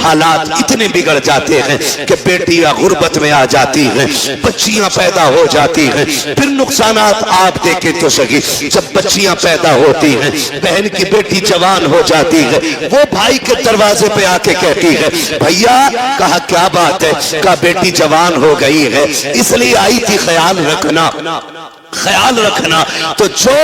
हालात इतने बिगड़ जाते हैं कि बेटियां गुर्बत में आ जाती हैं, बच्चियां पैदा हो जाती हैं। फिर नुकसानात आप देखें तो सही, जब बच्चियां पैदा होती हैं, बहन की बेटी जवान हो जाती है, वो भाई के दरवाजे पे आके कहती है, भैया कहा क्या बात है, कहा बेटी जवान हो गई है इसलिए आई थी, ख्याल रखना ख्याल रखना। तो जो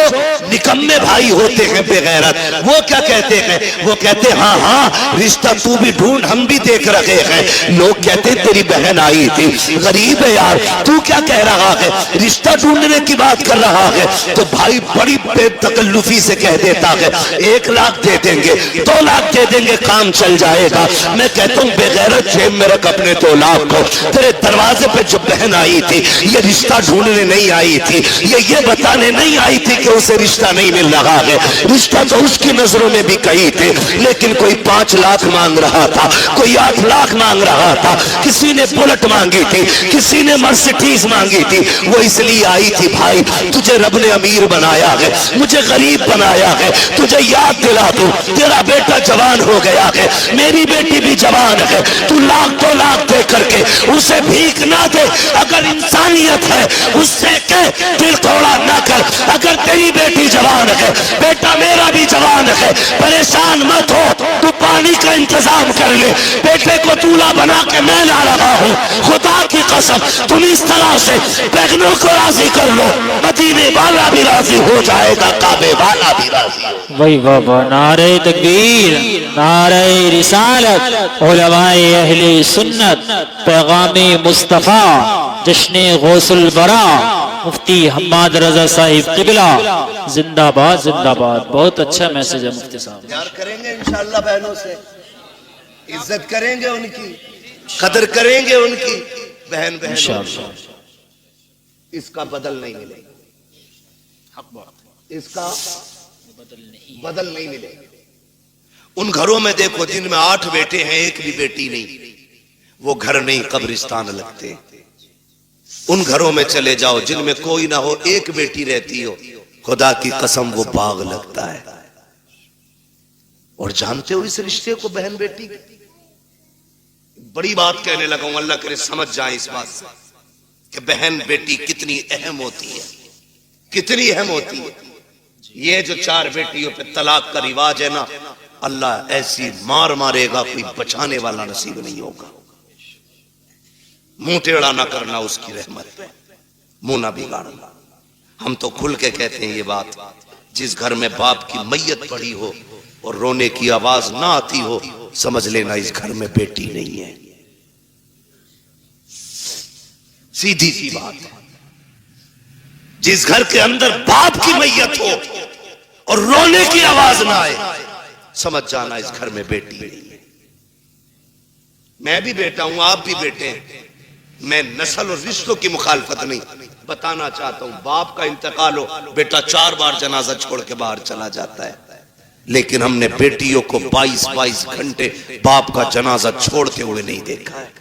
निकम्मे भाई होते हैं बेगैरत, वो क्या कहते हैं, वो कहते हाँ हाँ रिश्ता तू भी ढूंढ, हम भी देख रहे हैं। लोग कहते तेरी बहन आई थी, गरीब है यार, तू क्या कह रहा है, रिश्ता ढूंढने की बात कर रहा है। तो भाई बड़ी बेतकल्लुफी से कह देता है 1 लाख दे देंगे, 2 लाख दे देंगे, काम चल जाएगा। मैं कहता हूँ बेगैरत जेब में रख अपने 2 लाख को। तेरे दरवाजे पे जो बहन आई थी ये रिश्ता ढूंढने नहीं आई थी, ये बताने नहीं आई थी कि उसे रिश्ता नहीं मिल रहा है। रिश्ता तो उसकी नजरों में भी कही थे, लेकिन कोई 5 लाख मांग रहा था, कोई 8 लाख मांग रहा था, किसी ने बुलेट मांगी थी, किसी ने मर्सिडीज मांगी थी। वो इसलिए आई थी भाई तुझे रब ने अमीर बनाया है, मुझे गरीब बनाया है, तुझे याद दिला दूं तेरा बेटा जवान हो गया है, मेरी बेटी भी जवान है, तू लाख 2 लाख दे करके उसे भीख ना दे। अगर इंसानियत है उससे कह दिल थोड़ा ना कर। अगर तेरी बेटी जवान है, बेटा मेरा भी जवान है, परेशान मत हो, तू पानी का इंतजाम कर ले, बेटे को दूल्हा बना के मैं ला रहा हूँ। खुदा की कसम तुम इस तरह से बहनों को राजी कर लो, मदीने वाला भी राजी हो जाएगा, काबे वाला भी राजी। वही बाबा, नारे तकबीर, नारे रिसालत, उलमाए अहले सुन्नत, पैगामे मुस्तफा, जश्ने गौसुल बरा, मुफ्ती हम्माद रजा साहिब किबला, जिंदाबाद जिंदाबाद। बहुत अच्छा मैसेज है मुफ्ती साहब। प्यार करेंगे इंशाअल्लाह बहनों से, इज्जत करेंगे उनकी, कदर करेंगे उनकी, बहन इसका बदल नहीं मिलेगा, इसका बदल नहीं मिलेगा। उन घरों में देखो जिनमें 8 बेटे हैं, एक भी बेटी नहीं, वो घर नहीं कब्रिस्तान लगते। उन घरों में चले जाओ जिनमें कोई ना हो, एक बेटी रहती हो, खुदा की कसम वो बाग लगता है। और जानते हो इस रिश्ते को बहन बेटी की, बड़ी बात कहने लगा हूं, अल्लाह करे समझ जाए इस बात से कि बहन बेटी कितनी अहम होती है, कितनी अहम होती है। ये जो 4 बेटियों पे तलाक का रिवाज है ना, अल्लाह ऐसी मार मारेगा कोई बचाने वाला नसीब नहीं होगा। मुंह टेढ़ा ना करना उसकी रहमत पे, मुंह ना बिगाड़ना। हम तो खुल के कहते हैं ये बात, जिस घर में बाप की मैयत पड़ी हो और रोने की आवाज ना आती हो, समझ लेना इस घर में बेटी नहीं है। सीधी सी बात है। जिस घर के अंदर बाप की मैयत हो और रोने की आवाज ना आए, समझ जाना इस घर में बेटी नहीं है। मैं भी बेटा हूं, आप भी बेटे हैं। मैं नस्ल और रिश्तों की मुखालफत नहीं, बताना चाहता हूं बाप का इंतकाल हो, बेटा 4 बार जनाजा छोड़ के बाहर चला जाता है, लेकिन हमने बेटियों को 22-22 घंटे बाप का जनाजा छोड़ते हुए नहीं देखा है।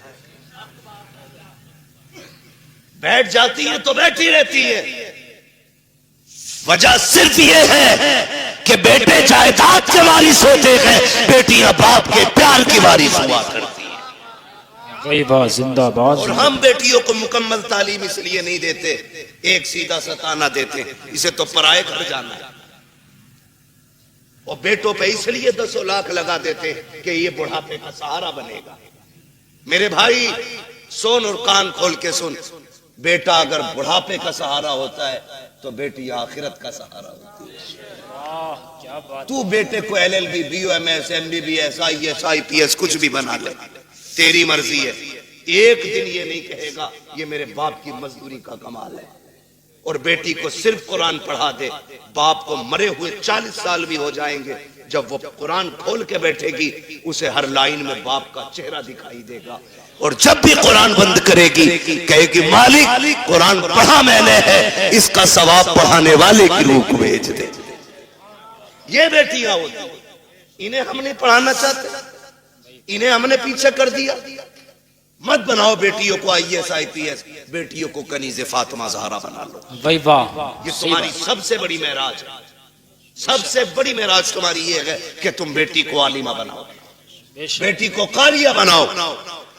बैठ जाती है तो बैठी रहती है। वजह सिर्फ ये है कि बेटे जायदाद के वारिस होते हैं, बेटियां बाप के प्यार की वारिस हुआ करती हैं। वही बात, जिंदाबाद। और हम बेटियों को मुकम्मल तालीम इसलिए नहीं देते, एक सीधा सताना देते हैं, इसे तो पराए घर जाना है। और बेटों पे इसलिए 10 लाख लगा देते हैं कि ये बुढ़ापे का सहारा बनेगा। मेरे भाई सुन और कान खोल के सुन, बेटा अगर बुढ़ापे का सहारा होता है तो बेटी आखिरत का सहारा होती है। तू बेटे को LLB, BOMS, MBBS, IAS, IPS कुछ भी बना ले, तेरी मर्जी है। एक दिन ये नहीं कहेगा ये मेरे बाप की मजदूरी का कमाल है। और बेटी को सिर्फ कुरान पढ़ा दे, बाप को मरे हुए 40 साल भी हो जाएंगे, जब वो कुरान खोल के बैठेगी उसे हर लाइन में बाप का चेहरा दिखाई देगा। और जब भी कुरान बंद करेगी कहेगी मालिक कुरान पढ़ा मैंने है, इसका सवाब पढ़ाने वाले की रूह को भेज दे। ये बेटियां होती, इन्हें हम नहीं पढ़ाना चाहते, इन्हें हमने पीछे कर दिया। मत बनाओ बेटियों को IAS IPS, बेटियों को कनीज़े फातिमा ज़हरा बना लो। भाई वाह, ये तुम्हारी सबसे बड़ी महराज, सबसे बड़ी महराज तुम्हारी ये है कि तुम बेटी को आलिमा बनाओ। बेटी को कारिया बनाओ,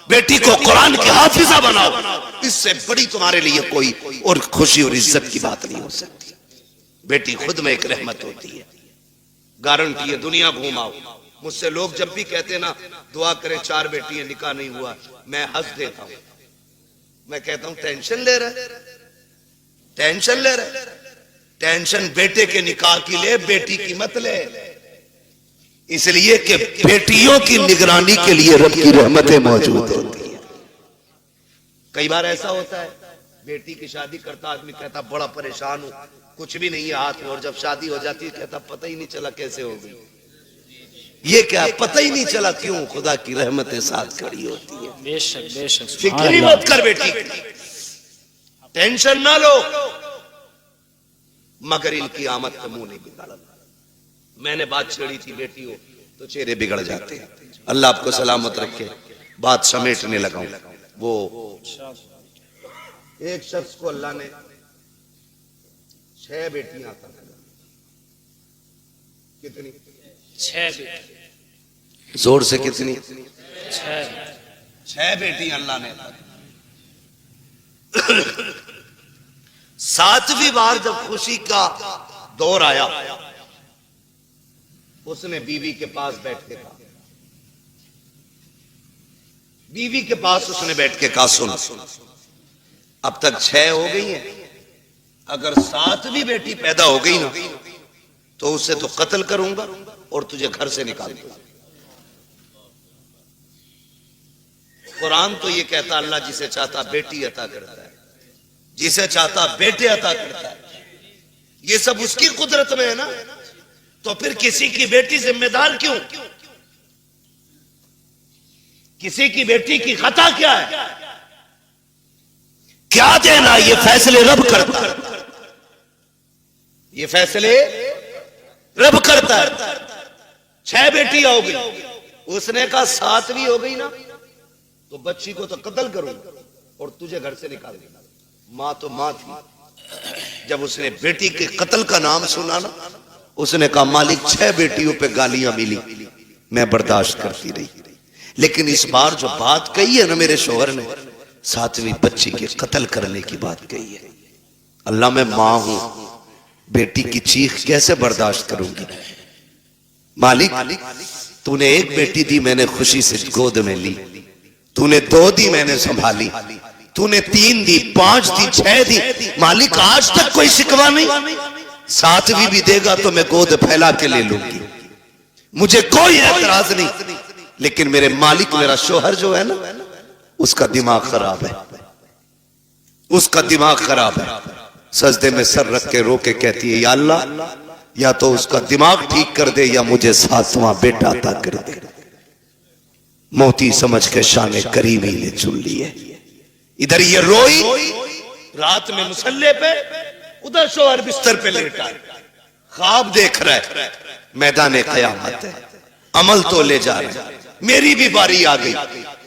बेटी को कुरान की हाफिजा बनाओ। इससे बड़ी तुम्हारे लिए कोई और खुशी और इज्जत की बात नहीं हो सकती। बेटी खुद में एक रहमत होती है, गारंटी है। दुनिया घूमाओ, मुझसे लोग जब भी कहते ना दुआ करें 4 बेटियां निकाह नहीं हुआ, मैं हंस देता हूं। मैं कहता हूं टेंशन ले रहा है, टेंशन ले रहा है। टेंशन बेटे के निकाह की ले, बेटी की मत ले। इसलिए कि बेटियों की निगरानी के लिए रब की रहमतें मौजूद होती है। कई बार ऐसा होता है, बेटी की शादी करता आदमी कहता बड़ा परेशान हूं, कुछ भी नहीं है हाथ में, और जब शादी हो जाती है कहता पता ही नहीं चला कैसे हो गई। ये क्या पता ही नहीं चला, क्यों? खुदा की रहमतें साथ खड़ी होती है। बेशक बेशक, फिक्र ही मत कर बेटी, टेंशन ना लो, मगर इनकी आमद का मुंह नहीं बिगाड़ा। मैंने बात छेड़ी थी बेटी हो तो चेहरे बिगड़ जाते हैं। अल्लाह आपको सलामत रखे। बात समेटने लगा हूं। वो एक शख्स को अल्लाह ने 6 बेटियां अता की। कितनी? 6 बेटी। जोर से कितनी? 6 बेटी अल्लाह ने। 7वीं बार जब खुशी का दौर आया, उसने बीवी के पास बैठ के कहा, बीवी के पास उसने बैठ के कहा सुन, अब तक 6 हो गई हैं, अगर 7वीं बेटी पैदा हो गई ना तो उसे तो कत्ल करूंगा और तुझे घर से निकाल दूंगा। कुरान तो ये कहता अल्लाह जिसे चाहता बेटी अता करता है, जिसे चाहता बेटे अता करता है। ये सब उसकी कुदरत में है ना, तो फिर किसी की बेटी जिम्मेदार क्यों? किसी की बेटी की खता क्या है? क्या देना? ये फैसले रब करता है, ये फैसले रब करता है। 6 बेटियां हो गई, उसने कहा 7वीं हो गई ना तो बच्ची को तो कत्ल करूंगा और तुझे घर से निकाल दूंगा। मां तो मां थी, जब उसने बेटी के कत्ल का नाम सुना ना, उसने कहा मालिक 6 बेटियों पे गालियां मिली, मैं बर्दाश्त करती रही, लेकिन इस बार जो बात कही है ना मेरे शोहर ने, 7वीं बच्ची के कत्ल करने की बात कही है। अल्लाह मैं मां हूं, बेटी की चीख कैसे बर्दाश्त करूंगी? मालिक तूने 1 बेटी दी, मैंने खुशी से गोद में ली, तूने 2 दी, मैंने संभाली, तूने 3 दी, 5 दी, 6 दी, मालिक आज तक कोई शिकवा नहीं। 7वीं भी देगा तो मैं गोद फैला के ले लूंगी, मुझे कोई एतराज नहीं। लेकिन मेरे मालिक, मेरा शोहर जो है ना, उसका दिमाग खराब है, उसका दिमाग खराब है। सजदे में सर रख के रो के कहती है या अल्लाह, या तो उसका दिमाग ठीक कर दे या मुझे 7वां बेटा अता कर दे। मोती समझ के शाने करीबी ने चुन लिए। इधर ये रोई रात में मुसल्ले पे, उधर शोहर बिस्तर पे लेटा है, ख्वाब देख रहा है, मैदान क़यामत है, अमल तो ले जा रहे हैं, मेरी भी बारी आ गई,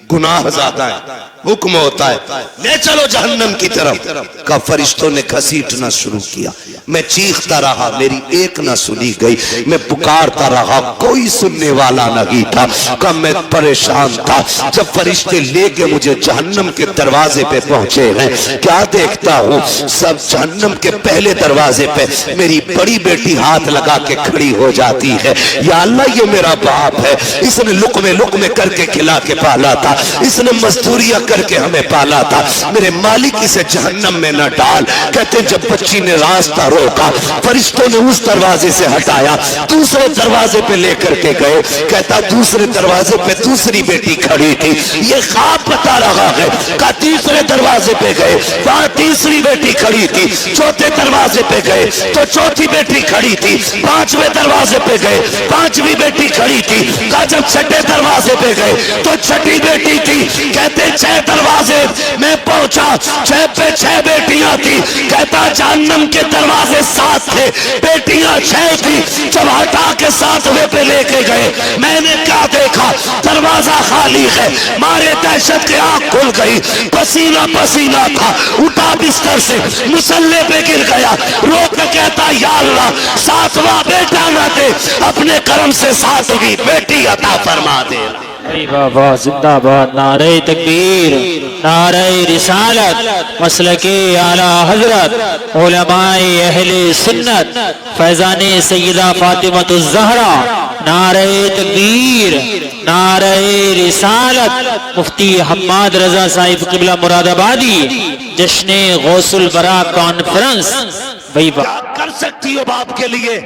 गुनाह ज्यादा है, हुक्म होता है ले चलो जहन्नम की तरफ। का फरिश्तों ने घसीटना शुरू किया, मैं चीखता रहा, मेरी एक ना सुनी गई, मैं पुकारता रहा, कोई सुनने वाला नहीं था। कब मैं परेशान था, जब फरिश्ते लेके मुझे जहन्नम के दरवाजे पे पहुंचे हैं, क्या देखता हूं, सब जहन्नम के पहले दरवाजे पे मेरी बड़ी बेटी हाथ लगा के खड़ी हो जाती है। या अल्लाह ये मेरा बाप है, इसने लुकमे लुकमे करके खिला के पाला था, इसने मजदूरियां करके हमें पाला था, मेरे मालिक इसे जहन्नम में न डाल। कहते जब बच्ची ने रास्ता रोका, फरिश्तों ने उस दरवाजे से हटाया, दूसरे दरवाजे पे लेकर के गए। कहता दूसरे दरवाजे पे दूसरी बेटी खड़ी थी, ये ख्वाब बता रहा है। का तीसरे दरवाजे पे गए, वहां तीसरी बेटी खड़ी थी, चौथे दरवाजे पे गए तो चौथी बेटी खड़ी थी, 5वें दरवाजे पे गए 5वीं बेटी खड़ी थी। का जब 6ठे दरवाजे पे गए तो 6ठी बेटी थी। कहते 6 दरवाजे मैं पहुंचा, 6 पे 6 बेटियां थी। कहता जहन्नम के दरवाजे 7 थे, बेटियां 6 थी। जब हटा के 7वें पे लेके गए, मैंने क्या देखा, दरवाजा खाली है। मारे दहशत के आंख खुल गई, पसीना पसीना था, उठा बिस्तर से मुसल्ले पे गिर गया, रो के कहता या अल्लाह 7वां बेटा न दे, अपने कर्म से 7वीं बेटी अता फरमा दे। बाबा जिंदाबाद। नारे तकबीर, नारे रिसालत, मसलके आला हजरत, उलमाए अहले सुन्नत, फैजाने सैयदा फातिमतुज़ ज़हरा। नारे तकबीर, नारे रिसालत, मुफ्ती हम्माद रजा साहिब क़िबला मुरादाबादी। जश्न गौसुल बरा कॉन्फ्रेंस। भाई क्या कर सकती हो बाप के लिए?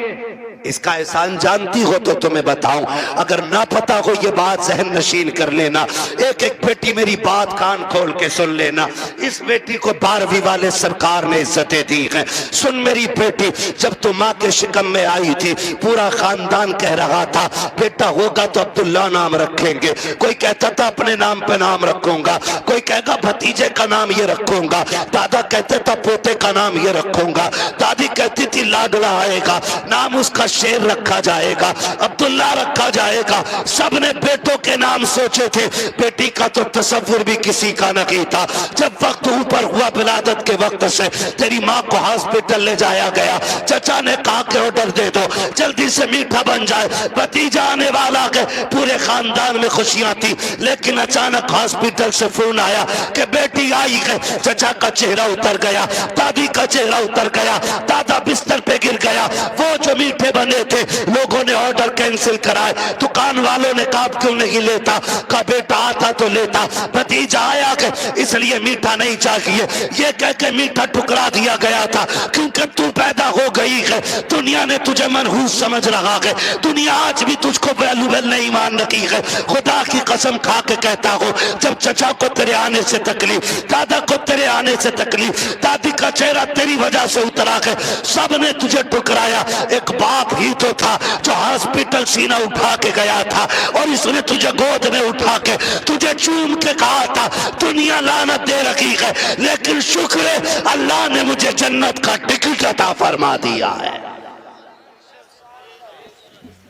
इसका एहसान जानती हो तो तुम्हें बताऊं, अगर ना पता हो ये बात जहन नशीन कर लेना। एक एक बेटी मेरी बात कान खोल के सुन लेना। इस बेटी को 12वीं वाले सरकार ने इज्जतें दी हैं। सुन मेरी बेटी, जब तू माँ के शिकम में आई थी पूरा खानदान कह रहा था बेटा होगा तो अब्दुल्ला नाम रखेंगे। कोई कहता था अपने नाम पे नाम रखूंगा, कोई कहेगा भतीजे का नाम ये रखूंगा, दादा कहते था पोते का नाम ये रखूंगा, दादी कहती थी लाडला आएगा, नाम उसका शेर रखा जाएगा, अब्दुल्ला रखा जाएगा। सबने बेटों के नाम सोचे थे, बेटी का तो तसव्वुर भी किसी का नहीं था। जब वक्त ऊपर हुआ विलादत के वक्त से तेरी माँ को हॉस्पिटल ले जाया गया। चचा ने कहा कि ऑर्डर दे दो जल्दी से मीठा बन जाए, भतीजा आने वाला है। पूरे खानदान में खुशियां थी, लेकिन अचानक हॉस्पिटल से फोन आया कि बेटी आई है। चचा का चेहरा उतर गया, दादी का चेहरा उतर गया, दादा बिस्तर पे गिर गया। वो जो मीठे बने थे लोगों ने ऑर्डर कैंसिल कराए। दुकान वालों ने कहा क्यों नहीं लेता, कहा बेटा आता तो लेता, भतीजा आया के इसलिए मीठा नहीं चाहिए। ये कह के मीठा ठुकरा दिया गया था, क्योंकि तू पैदा हो गई है। दुनिया ने तुझे मनहूस समझ रहा है, दुनिया आज भी तुझको वैल्यूबल नहीं मान रही है। खुदा की कसम खा के कहता हूँ, जब चचा को तेरे आने से तकलीफ, दादा को तेरे आने से तकलीफ, दादी का चेहरा तेरी वजह से उतरा है, सबने तुझे ठुकराया। एक बाप ही तो था जो हॉस्पिटल सीना उठा के गया था और इसने तुझे गोद में उठा के तुझे चूम के कहा था दुनिया लानत दे रखी है, लेकिन शुक्र है अल्लाह ने मुझे जन्नत का टिकट अता फरमा दिया है।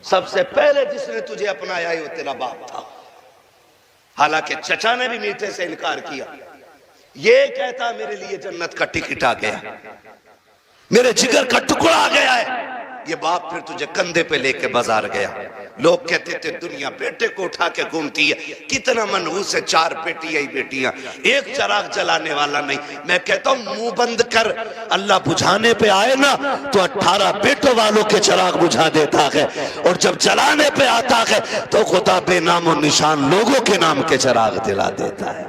सबसे पहले जिसने तुझे अपनाया वो तेरा बाप था। हालांकि चचा ने भी मीठे से इनकार किया। ये कहता मेरे लिए जन्नत का टिकट आ गया, मेरे जिगर का टुकड़ा आ गया है। ये बाप फिर तुझे कंधे पे लेके बाजार गया। लोग कहते थे दुनिया बेटे को उठा के घूमती है, कितना मनहूस है, 4 बेटियां ही बेटियां, एक चराग जलाने वाला नहीं। मैं कहता हूं मुंह बंद कर, अल्लाह बुझाने पे आए ना तो 18 बेटों वालों के चराग बुझा देता है, और जब जलाने पे आता है तो खुदा बेनामो निशान लोगों के नाम के चराग दिला देता है।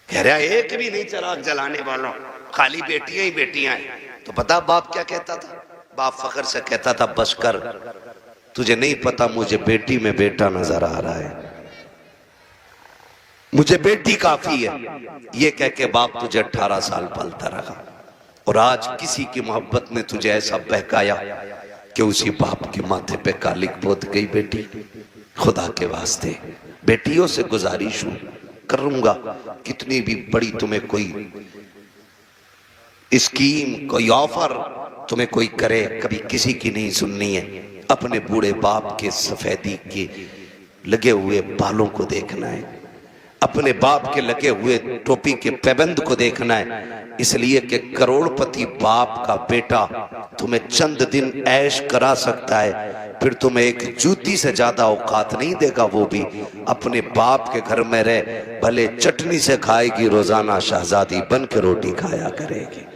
कह रहा एक भी नहीं चराग जलाने वालों, खाली बेटियां ही बेटियां हैं। तो पता बाप क्या कहता था? बाप फख्र से कहता था बस कर, तुझे नहीं पता मुझे बेटी में बेटा नजर आ रहा है, मुझे बेटी काफी है। ये कह के बाप तुझे 18 साल पालता रहा, और आज किसी की मोहब्बत ने तुझे ऐसा बहकाया कि उसी बाप के माथे पे कालिक पोत गई बेटी। खुदा के वास्ते बेटियों से गुजारिश हूं करूंगा, कितनी भी बड़ी तुम्हें कोई स्कीम, कोई ऑफर तुम्हें कोई करे, कभी किसी की नहीं सुननी है। अपने बूढ़े बाप के सफेदी के लगे हुए बालों को देखना है, अपने बाप के लगे हुए टोपी के पैबंद को देखना है। इसलिए कि करोड़पति बाप का बेटा तुम्हें चंद दिन ऐश करा सकता है, फिर तुम्हें एक जूती से ज्यादा औकात नहीं देगा। वो भी अपने बाप के घर में रह, भले चटनी से खाएगी, रोजाना शहजादी बन के रोटी खाया करेगी।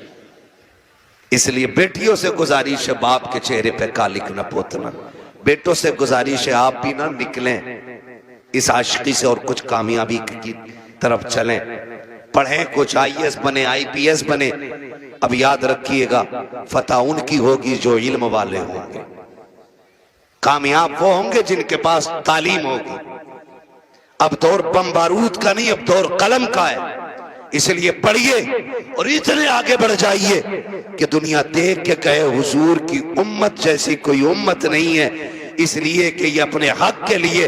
इसलिए बेटियों से गुजारिश है बाप के चेहरे पे कालिक न पोतना। बेटों से गुजारिश है आप भी ना निकलें इस आशिकी से और कुछ कामयाबी की तरफ चलें, पढ़ें, कुछ IAS बने, IPS बने। अब याद रखिएगा फतह उनकी होगी जो इल्म वाले होंगे, कामयाब वो होंगे जिनके पास तालीम होगी। अब दौर बम बारूद का नहीं, अब दौर कलम का है। इसलिए पढ़िए और इतने आगे बढ़ जाइए कि दुनिया देख के कहे हुजूर की उम्मत जैसी कोई उम्मत नहीं है। इसलिए कि ये अपने हक के लिए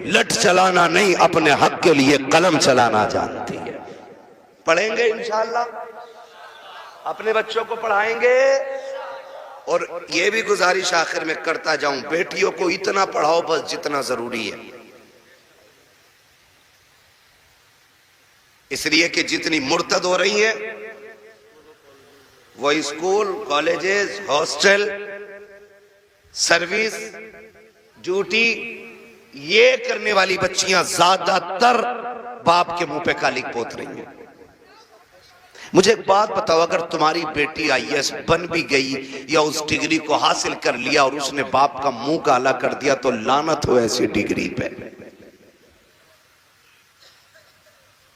लठ चलाना नहीं, अपने हक के लिए कलम चलाना जानती है। पढ़ेंगे इंशाअल्लाह, अपने बच्चों को पढ़ाएंगे। और ये भी गुजारिश आखिर में करता जाऊं, बेटियों को इतना पढ़ाओ बस जितना जरूरी है। इसलिए कि जितनी मुर्तद हो रही है वो school, colleges, hostel, service, duty, ये करने वाली बच्चियां ज्यादातर बाप के मुंह पे कालिक पोत रही हैं। मुझे एक बात बताओ, अगर तुम्हारी बेटी आईएएस बन भी गई या उस डिग्री को हासिल कर लिया और उसने बाप का मुंह काला कर दिया, तो लानत हो ऐसी डिग्री पे।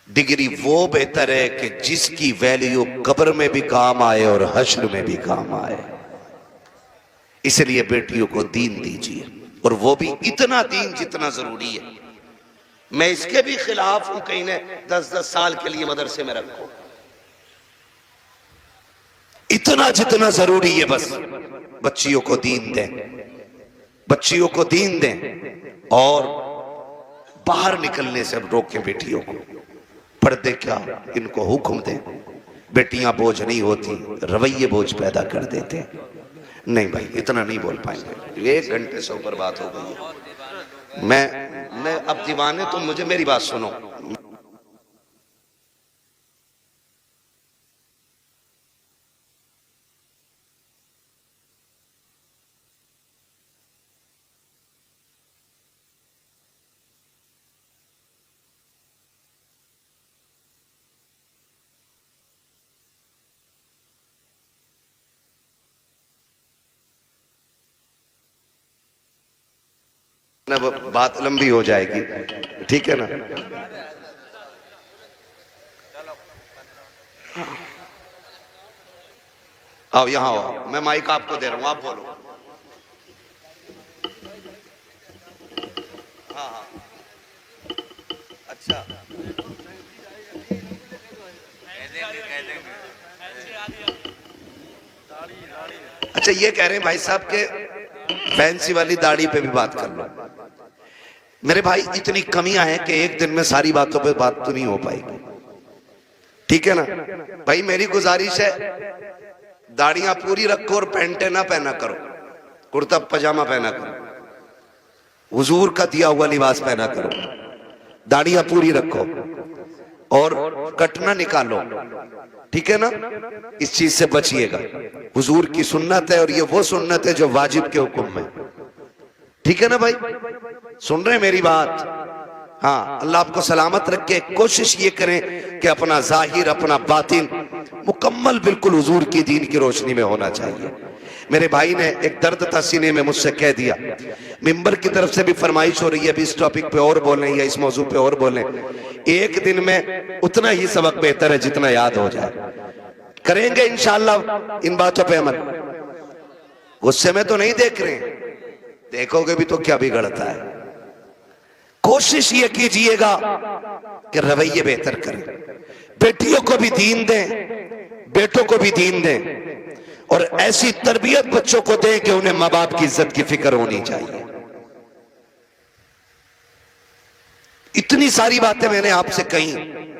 डिग्री वो बेहतर है कि जिसकी वैल्यू कब्र में भी काम आए और हश्र में भी काम आए। इसलिए बेटियों को दीन दीजिए, और वो भी इतना दीन जितना जरूरी है। मैं इसके भी खिलाफ हूं कहीं ने 10-10 साल के लिए मदरसे में रखो, इतना जितना जरूरी है बस बच्चियों को दीन दें, बच्चियों को दीन दें और बाहर निकलने से रोकें बेटियों को। पर्दे क्या, इनको हुक्म दें। बेटियां बोझ नहीं होती, रवैये बोझ पैदा कर देते हैं। नहीं भाई, इतना नहीं बोल पाएंगे, 1 घंटे से ऊपर बात हो गई है। मैं अब दीवाने, तुम मुझे मेरी बात सुनो। ना बात लंबी हो जाएगी, ठीक है ना। आओ यहां आओ, मैं माइक आपको दे रहा हूं, आप बोलो। हाँ हाँ, अच्छा अच्छा, ये कह रहे हैं भाई साहब के फैंसी वाली दाढ़ी पे भी बात कर लो। मेरे भाई, इतनी कमियां हैं कि एक दिन में सारी बातों पे बात तो नहीं हो पाएगी, ठीक है ना भाई। मेरी गुजारिश है, दाढ़ियां पूरी रखो और पैंटे ना पहना करो, कुर्ता पजामा पहना करो, हुजूर का दिया हुआ लिबास पहना करो। दाढ़ियां पूरी रखो और कटना निकालो, ठीक है ना। इस चीज से बचिएगा, हुजूर की सुन्नत है और ये वो सुन्नत है जो वाजिब के हुक्म में, ठीक है ना भाई। सुन रहे हैं मेरी बात? हाँ, अल्लाह आपको सलामत रखे। कोशिश ये करें कि अपना जाहिर, अपना बातिन मुकम्मल बिल्कुल हुजूर की दीन की रोशनी में होना चाहिए। मेरे भाई ने एक दर्द था सीने में, मुझसे कह दिया, मिंबर की तरफ से भी फरमाइश हो रही है, अभी इस टॉपिक पे और बोलें या इस मौजू पे और बोलें। एक दिन में उतना ही सबक बेहतर है जितना याद हो जाए। करेंगे इंशाअल्लाह इन बातों पे अमल। गुस्से में तो नहीं देख रहे, देखोगे भी तो क्या बिगड़ता है। कोशिश ये कीजिएगा कि रवैये बेहतर करें, बेटियों को भी दीन दें, बेटों को भी दीन दें, और ऐसी तरबियत बच्चों को दें कि उन्हें माँ बाप की इज्जत की फिक्र होनी चाहिए। इतनी सारी बातें मैंने आपसे कही,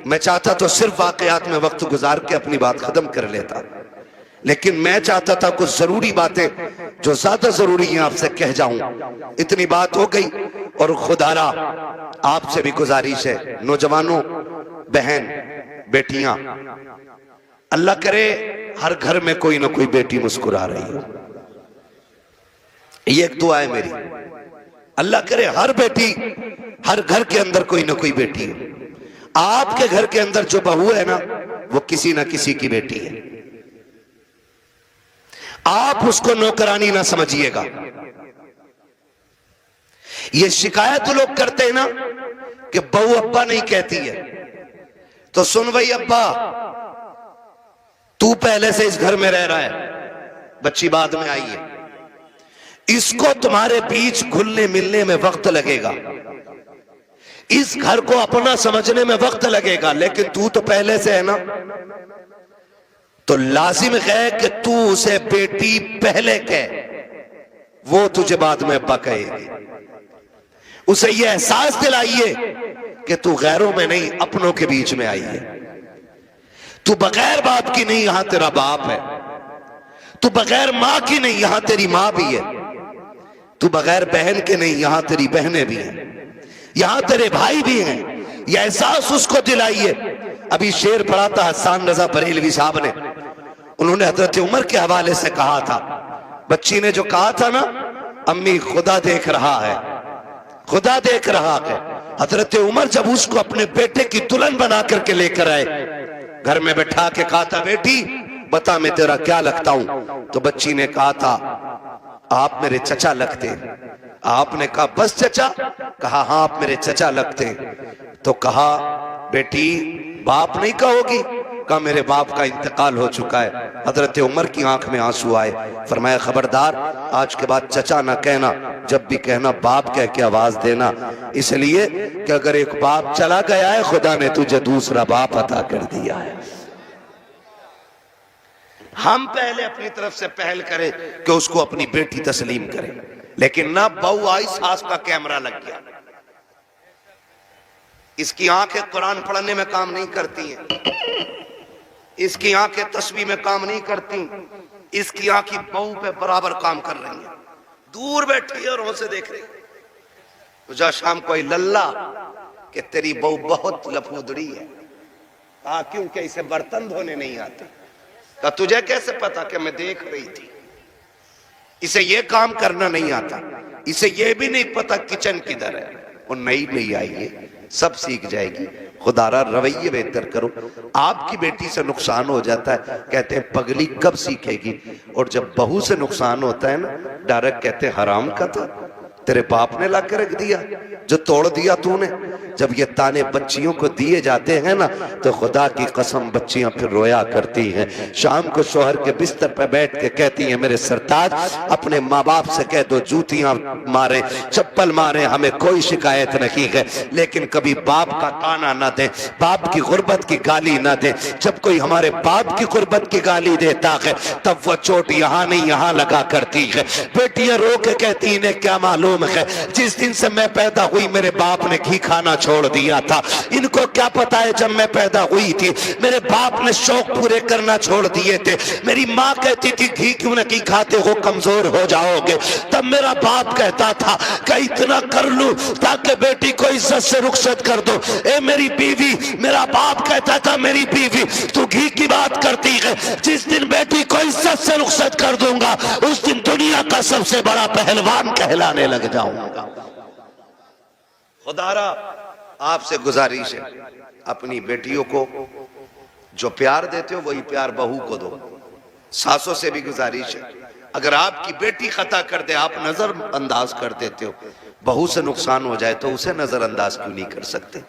मैं चाहता तो सिर्फ वाकयात में वक्त गुजार के अपनी बात खत्म कर लेता, लेकिन मैं चाहता था कुछ जरूरी बातें जो ज्यादा जरूरी हैं आपसे कह जाऊं। इतनी बात हो गई, और खुदारा आपसे भी गुजारिश है, नौजवानों, बहन, बेटियां, अल्लाह करे हर घर में कोई ना कोई बेटी मुस्कुरा रही हो। ये एक दुआ है मेरी, अल्लाह करे हर बेटी, हर घर के अंदर कोई ना कोई बेटी है। आपके घर के अंदर जो बहू है ना, वो किसी ना किसी की बेटी है। आप उसको नौकरानी ना समझिएगा। ये शिकायत लोग करते हैं ना कि बहू अब्बा नहीं कहती है, तो सुन भाई अब्बा, तू पहले से इस घर में रह रहा है, बच्ची बाद में आई है, इसको तुम्हारे बीच घुलने मिलने में वक्त लगेगा, इस घर को अपना समझने में वक्त लगेगा, लेकिन तू तो पहले से है ना, तो लाजिम है कि तू उसे बेटी पहले कह, वो तुझे बाद में अब्बा कहेगी। उसे ये एहसास दिलाइए कि तू गैरों में नहीं, अपनों के बीच में आई है। तू बगैर बाप की नहीं, यहां तेरा बाप है। तू बगैर मां की नहीं, यहां तेरी मां भी है। तू बगैर बहन के नहीं, यहां तेरी बहनें भी हैं, यहां तेरे भाई भी हैं। यह एहसास उसको दिलाइए। अभी शेर पढ़ा था हसन रजा बरेलवी साहब ने, उन्होंने हजरत उमर के हवाले से कहा था, बच्ची ने जो कहा था ना, अम्मी खुदा देख रहा है, खुदा देख रहा है। हजरत उमर जब उसको अपने बेटे की दुल्हन बना करके लेकर आए, घर में बैठा के कहा था, बेटी बता मैं तेरा क्या लगता हूं। तो बच्ची ने कहा था, आप मेरे चचा लगते। आपने कहा बस चचा? कहा हाँ आप मेरे चचा लगते। तो कहा बेटी बाप नहीं कहोगी? कहा मेरे बाप का इंतकाल हो चुका है। हजरत उमर की आंख में आंसू आए। फरमाया खबरदार आज के बाद चचा ना कहना, जब भी कहना बाप कह के आवाज देना, इसलिए कि अगर एक बाप चला गया है खुदा ने तुझे दूसरा बाप अता कर दिया है। हम पहले अपनी तरफ से पहल करें कि उसको अपनी बेटी तस्लीम करें, लेकिन ना बहू आई सास का कैमरा लग गया। इसकी आंखें कुरान पढ़ने में काम नहीं करती हैं, इसकी आंखें तस्बीह में काम नहीं करती, इसकी आंखें बहू पे बराबर काम कर रही हैं। दूर बैठी है और से देख रही। तुझा शाम कोई लल्ला कि तेरी बहू बहुत लफूदड़ी है। कहा क्योंकि इसे बर्तन धोने नहीं आते। कहा तुझे कैसे पता? कि मैं देख रही थी। इसे ये काम करना नहीं आता, इसे ये भी नहीं पता किचन किधर है। वो नई नहीं आई है, सब सीख जाएगी। खुदारा रवैये बेहतर करो। आपकी बेटी से नुकसान हो जाता है, कहते हैं पगली कब सीखेगी। और जब बहू से नुकसान होता है ना, डायरेक्ट कहते हैं हराम का था, तेरे बाप ने ला के रख दिया, जो तोड़ दिया तूने। जब ये ताने बच्चियों को दिए जाते हैं ना, तो खुदा की कसम बच्चियां फिर रोया करती हैं। शाम को शोहर के बिस्तर पर बैठ के कहती हैं, मेरे सरताज अपने माँ बाप से कह दो जूतियां मारे चप्पल मारे, हमें कोई शिकायत नहीं है, लेकिन कभी बाप का ताना ना दे, बाप की गुर्बत की गाली ना दे। जब कोई हमारे बाप की गुर्बत की गाली देता है तब वह चोट यहाँ नहीं यहाँ लगा करती है। बेटियां रो के कहती इन्हें क्या मालूम है, जिस दिन से मैं पैदा हुई मेरे बाप ने घी खाना छोड़ दिया था। इनको क्या पता है जब मैं पैदा हुई थी मेरे बाप ने शौक पूरे करना छोड़ दिए थे। मेरी माँ कहती थी घी क्यों नहीं खाते हो, कमजोर हो जाओगे। तब मेरा बाप कहता था कि इतना कर लूं ताकि बेटी को इज्जत से रुखसत कर दो। ए मेरी बीवी, मेरा बाप कहता था मेरी बीवी तू घी की बात करती है, जिस दिन बेटी को इज्जत से रुखसत कर दूंगा उस दिन दुनिया का सबसे बड़ा पहलवान कहलाने लग जाऊंगा। खुदारा आपसे गुजारिश है, अपनी बेटियों को जो प्यार देते हो वही प्यार बहू को दो। सासों से भी गुजारिश है, अगर आपकी बेटी खता कर दे आप नजरअंदाज कर देते हो, बहू से नुकसान हो जाए तो उसे नजरअंदाज क्यों नहीं कर सकते?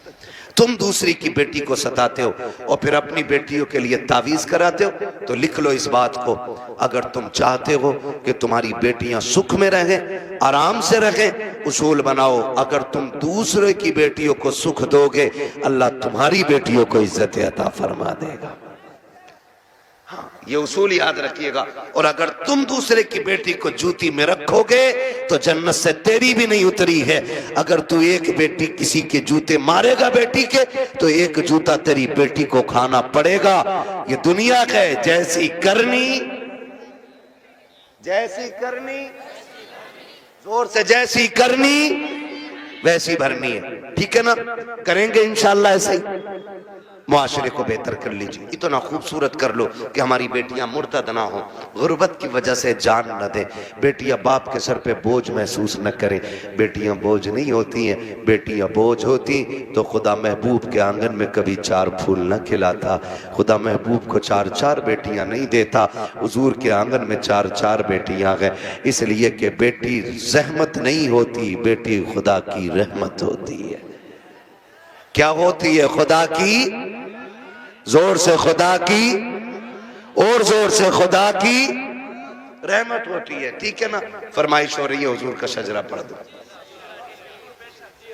तुम दूसरी की बेटी को सताते हो और फिर अपनी बेटियों के लिए तावीज कराते हो, तो लिख लो इस बात को, अगर तुम चाहते हो कि तुम्हारी बेटियां सुख में रहें, आराम से रहें, उसूल बनाओ, अगर तुम दूसरे की बेटियों को सुख दोगे अल्लाह तुम्हारी बेटियों को इज्जत अता फरमा देगा। हाँ, ये उसूल याद रखिएगा। और अगर तुम दूसरे की बेटी को जूती में रखोगे तो जन्नत से तेरी भी नहीं उतरी है। अगर तू एक बेटी किसी के जूते मारेगा बेटी के, तो एक जूता तेरी बेटी को खाना पड़ेगा। ये दुनिया है, जैसी करनी जोर से, जैसी करनी वैसी भरनी है। ठीक है ना? करेंगे इंशाअल्लाह ऐसे ही। मुआशरे को बेहतर कर लीजिए, इतना खूबसूरत कर लो कि हमारी बेटियां मुर्तद ना हो, गुर्बत की वजह से जान न दे, बेटियां बाप के सर पे बोझ महसूस न करें। बेटियां बोझ नहीं होती हैं, बेटियां बोझ होती तो खुदा महबूब के आंगन में कभी 4 फूल न खिलाता, खुदा महबूब को 4-4 बेटियां नहीं देता, हुजूर के आंगन में 4-4 बेटियां हैं। इसलिए कि बेटी जहमत नहीं होती, बेटी खुदा की रहमत होती है। क्या होती है? खुदा की, जोर से खुदा की, और जोर से खुदा की रहमत होती है। ठीक है ना? फरमाइश हो रही है हुजूर का शजरा पढ़ दो,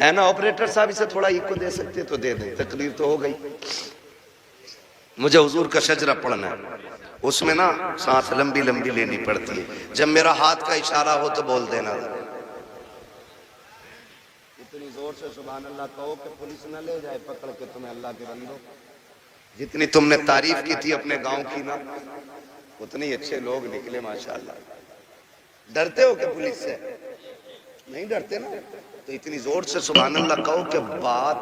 है ना? ऑपरेटर साहब इसे थोड़ा इको दे सकते तो दे दें, तकलीफ तो हो गई। मुझे हुजूर का शजरा पढ़ना है, उसमें ना सांस लंबी लंबी लेनी पड़ती है। जब मेरा हाथ का इशारा हो तो बोल देना, इतनी जोर से सुभान अल्लाह कहो कि पुलिस न ले जाए पकड़ के तुम्हें। अल्लाह के बंदो, जितनी तुमने तारीफ की थी अपने गांव की ना, उतने अच्छे लोग निकले माशाअल्लाह। डरते हो कि पुलिस से? नहीं डरते ना, तो इतनी जोर से सुभान अल्लाह कहो कि बात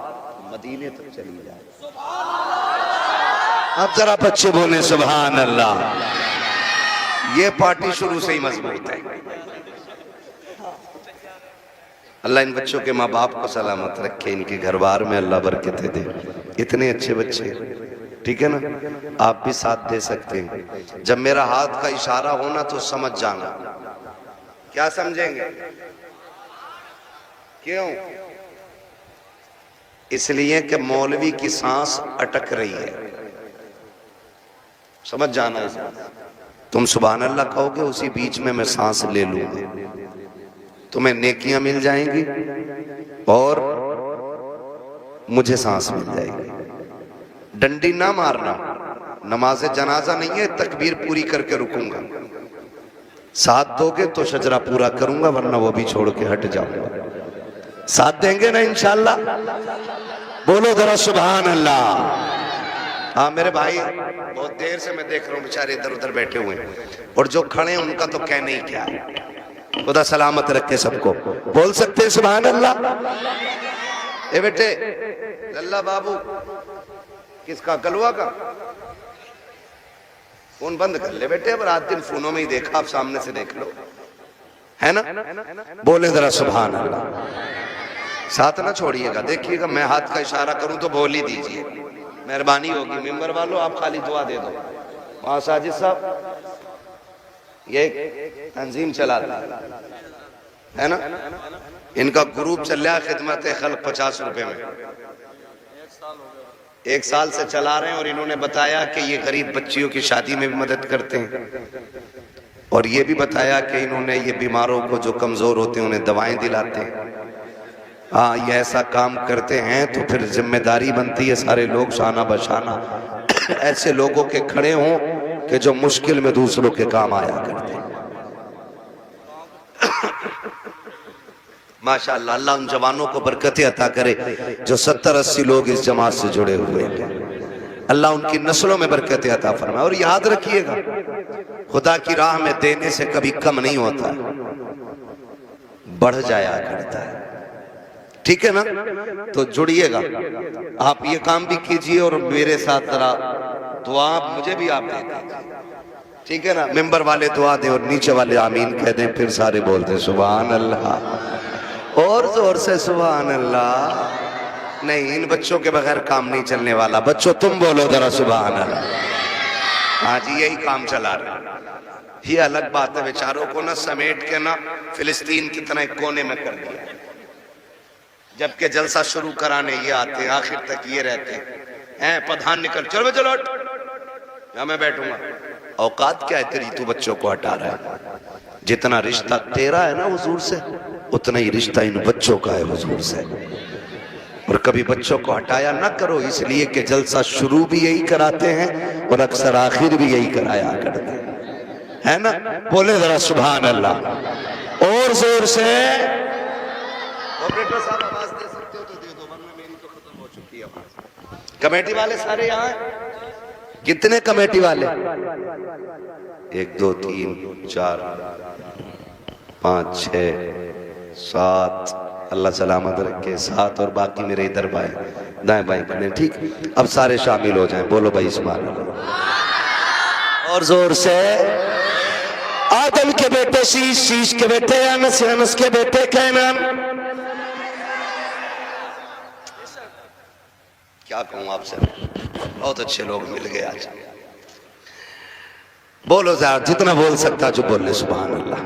मदीने तक चली जाए। अब जरा बच्चे बोले सुभान अल्लाह। ये पार्टी शुरू से ही मजबूत है। अल्लाह इन बच्चों के माँ बाप को सलामत रखे, इनके घर बार में अल्लाह बरकतें दे। इतने अच्छे बच्चे, ठीक है ना। आप भी साथ दे सकते हैं। जब मेरा हाथ का इशारा होना तो समझ जाना। क्या समझेंगे? क्यों? इसलिए कि मौलवी की सांस अटक रही है, समझ जाना है। तुम सुभान अल्लाह कहोगे, उसी बीच में मैं सांस ले लूंगा, तुम्हें नेकियां मिल जाएंगी और मुझे सांस मिल जाएगी। डंडी ना मारना, नमाज जनाजा नहीं है, तकबीर पूरी करके रुकूंगा। साथ दोगे तो शजरा पूरा करूंगा, वरना वो भी छोड़ के हट जाऊंगा। साथ देंगे ना इंशाअल्लाह? बोलो जरा सुभान अल्लाह। हाँ मेरे भाई, बहुत देर से मैं देख रहा हूँ बेचारे इधर उधर बैठे हुए हैं, और जो खड़े हैं उनका तो कहने ही क्या है। खुदा सलामत रखे सबको। बोल सकते हैं सुभान अल्लाह? ए बेटे, लल्ला बाबू किसका? कलवा का फोन बंद कर ले बेटे, अब रात दिन फोनों में ही देखा, आप सामने से देख लो, है ना। बोले जरा सुभान अल्लाह। साथ ना छोड़िएगा, देखिएगा मैं हाथ का इशारा करूं तो बोल ही दीजिए, मेहरबानी होगी। मेंबर वालों आप खाली दुआ दे दो। वहां साजिद साहब ये तंजीम चलाता है ना, इनका ग्रुप चल रहा है खिदमत खल्क 50 रुपए में, 1 साल से चला रहे हैं। और इन्होंने बताया कि ये गरीब बच्चियों की शादी में भी मदद करते हैं, और ये भी बताया कि इन्होंने ये बीमारों को जो कमजोर होते हैं उन्हें दवाएं दिलाते हैं। हाँ, ये ऐसा काम करते हैं तो फिर जिम्मेदारी बनती है सारे लोग शाना बशाना ऐसे लोगों के खड़े हों कि जो मुश्किल में दूसरों के काम आया करते हैं। माशाअल्लाह, अल्लाह उन जवानों को बरकतें अता करे जो 70-80 लोग इस जमात से जुड़े हुए हैं। अल्लाह उनकी नस्लों में बरकतें अता फरमाए। और याद रखिएगा, खुदा की राह में देने से कभी कम नहीं होता, बढ़ जाया करता है, ठीक है ना। तो जुड़िएगा, आप ये काम भी कीजिए और मेरे साथ जरा दुआ मुझे भी आप दे दीजिए, ठीक है ना। मेंबर वाले दुआ दे और नीचे वाले आमीन कह दें, फिर सारे बोलते सुभान अल्लाह, और जोर से सुभान अल्लाह। नहीं, इन बच्चों के बगैर काम नहीं चलने वाला। बच्चों तुम बोलो जरा सुभान अल्लाह। हाँ जी, यही काम चला रहे। ये अलग बात है, बेचारों को ना समेट के ना फिलिस्तीन की तरह एक कोने में कर दिया, जबकि जलसा शुरू कराने ये आते हैं, आखिर तक ये रहते हैं। प्रधान निकल, चलो चलो या मैं बैठूंगा। औकात क्या है तेरी, तू बच्चों को हटा रहा है। जितना रिश्ता तेरा है ना हुजूर से, उतना ही रिश्ता इन बच्चों का है हुजूर से। और कभी बच्चों को हटाया ना करो, इसलिए कि जलसा शुरू भी यही कराते हैं और अक्सर आखिर भी यही कराया करते हैं, है ना। बोले जरा सुभान अल्लाह और जोर से। ऑपरेटर साहब आवाज दे सकते हो तो दे दो, वरना मेरी तो खत्म हो चुकी है आवाज। कमेटी वाले सारे यहाँ हैं? कितने कमेटी वाले? 1 2 3 4 5 6 7, अल्लाह सलामत रखे। 7 और बाकी मेरे इधर बाएं दाएं बाएं खड़े, ठीक। अब सारे शामिल हो जाएं, बोलो भाई सुभान अल्लाह और जोर से। आदम के बेटे शीश, शीश के बेटे अनस, अनस के बेटे कैनान। क्या कहूं आपसे, बहुत अच्छे लोग मिल गए आज। बोलो यार, जितना बोल सकता जो बोले सुभान अल्लाह।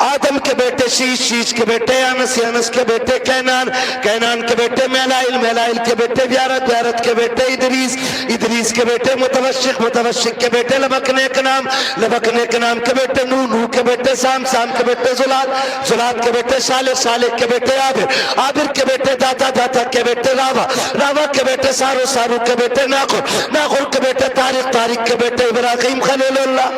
आदम के बेटे शीश, शीश के बेटे अनस, अनस के बेटे कैनान, कैनान के बेटे मेलाइल, मेलाइल के बेटे व्यारत, व्यारत के बेटे इदरीस, इदरीस के बेटे मुतवश्शिक, मुतवश्शिक के बेटे लबकने के नाम, लबकने के नाम के बेटे नूह, नूह के बेटे साम, साम के बेटे जुलाद, जुलाद के बेटे साले, साले के बेटे आबिर, आबिर के बेटे दाता, दाता के बेटे रावा, रावा के बेटे सारू, सारू के बेटे नाखुर, नाखुर के बेटे तारिक, तारिक के बेटे इब्राहिम खलीलुल्लाह,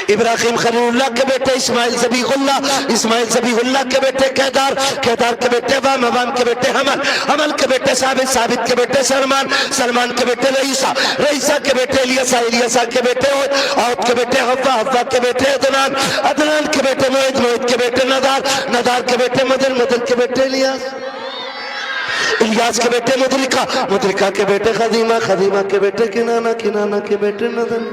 इब्राहिम खलीलुल्लाह के बेटे इस्माइल ज़बीहुल्लाह, इस्माइल ज़बीहुल्लाह के बेटे केदार, केदार के बेटे वाम, वाम के बेटे हमल, हमल के बेटे साबित, साबित के बेटे सलमान, सलमान के बेटे रईसा, रईसा के बेटे इलियासा, इलियासा के बेटे औद के बेटे हव्वा, हव्वा के बेटे अदनान, अदनान के बेटे मोहित, मोहित के बेटे नदार, नदार के बेटे मदन, मदन के बेटे इलियास, इलियास के बेटे मुद्रिका, मुद्रिका के बेटे खदीमा, खदीमा के बेटे किनाना, किनाना के बेटे नदन।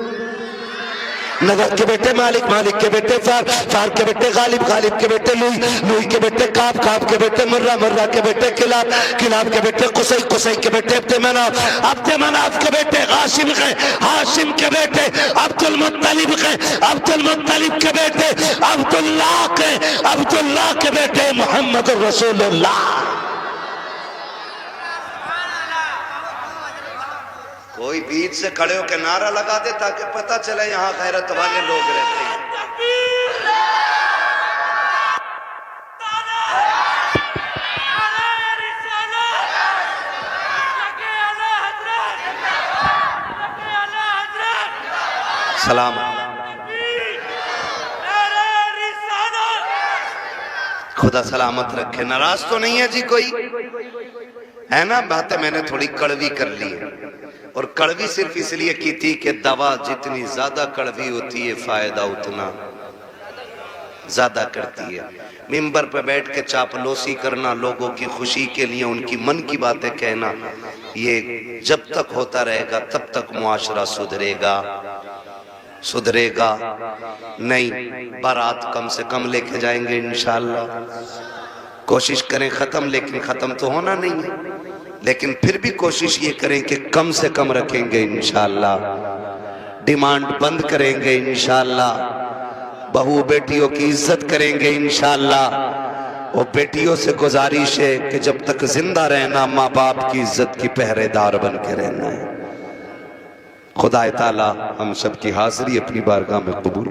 नदर के बेटे मालिक, मालिक के बेटे फार, फार के बेटे गालिब, गालिब के बेटे लुई, लुई के बेटे काब, काब के बेटे मुर्रा, मुर्रा के बेटे किलाब, किलाब के बेटे कुसै, कुसै के बेटे अब्दे मनाफ, अब्दे मनाफ के बेटे हाशिम के, हाशिम के बेटे अब्दुल मुत्तलिब के, अब्दुल मुत्तलिब के बेटे अब्दुल्लाह के, अब्दुल्लाह के बेटे मोहम्मद रसूलुल्लाह। कोई बीच से खड़े होकर नारा लगा दे ताकि पता चले यहाँ गैरत वाले लोग रहते हैं। सलाम। खुदा सलामत रखे। नाराज तो नहीं है जी कोई? है ना? बातें मैंने थोड़ी कड़वी कर ली है, और कड़वी सिर्फ इसलिए की थी कि दवा जितनी ज्यादा कड़वी होती है फायदा उतना ज्यादा करती है। मिंबर पे बैठ के चापलूसी करना, लोगों की खुशी के लिए उनकी मन की बातें कहना, ये जब तक होता रहेगा तब तक मुआशरा सुधरेगा, सुधरेगा नहीं। बारात कम से कम लेके जाएंगे इंशाअल्लाह, कोशिश करें खत्म, लेकिन खत्म तो होना नहीं है, लेकिन फिर भी कोशिश ये करें कि कम से कम रखेंगे इंशाअल्लाह। डिमांड बंद करेंगे इंशाअल्लाह, बहू बेटियों की इज्जत करेंगे इंशाअल्लाह। और बेटियों से गुजारिश है कि जब तक जिंदा रहना माँ बाप की इज्जत की पहरेदार बन के रहना है। खुदा ताला हम सब की हाजिरी अपनी बारगाह में कबूल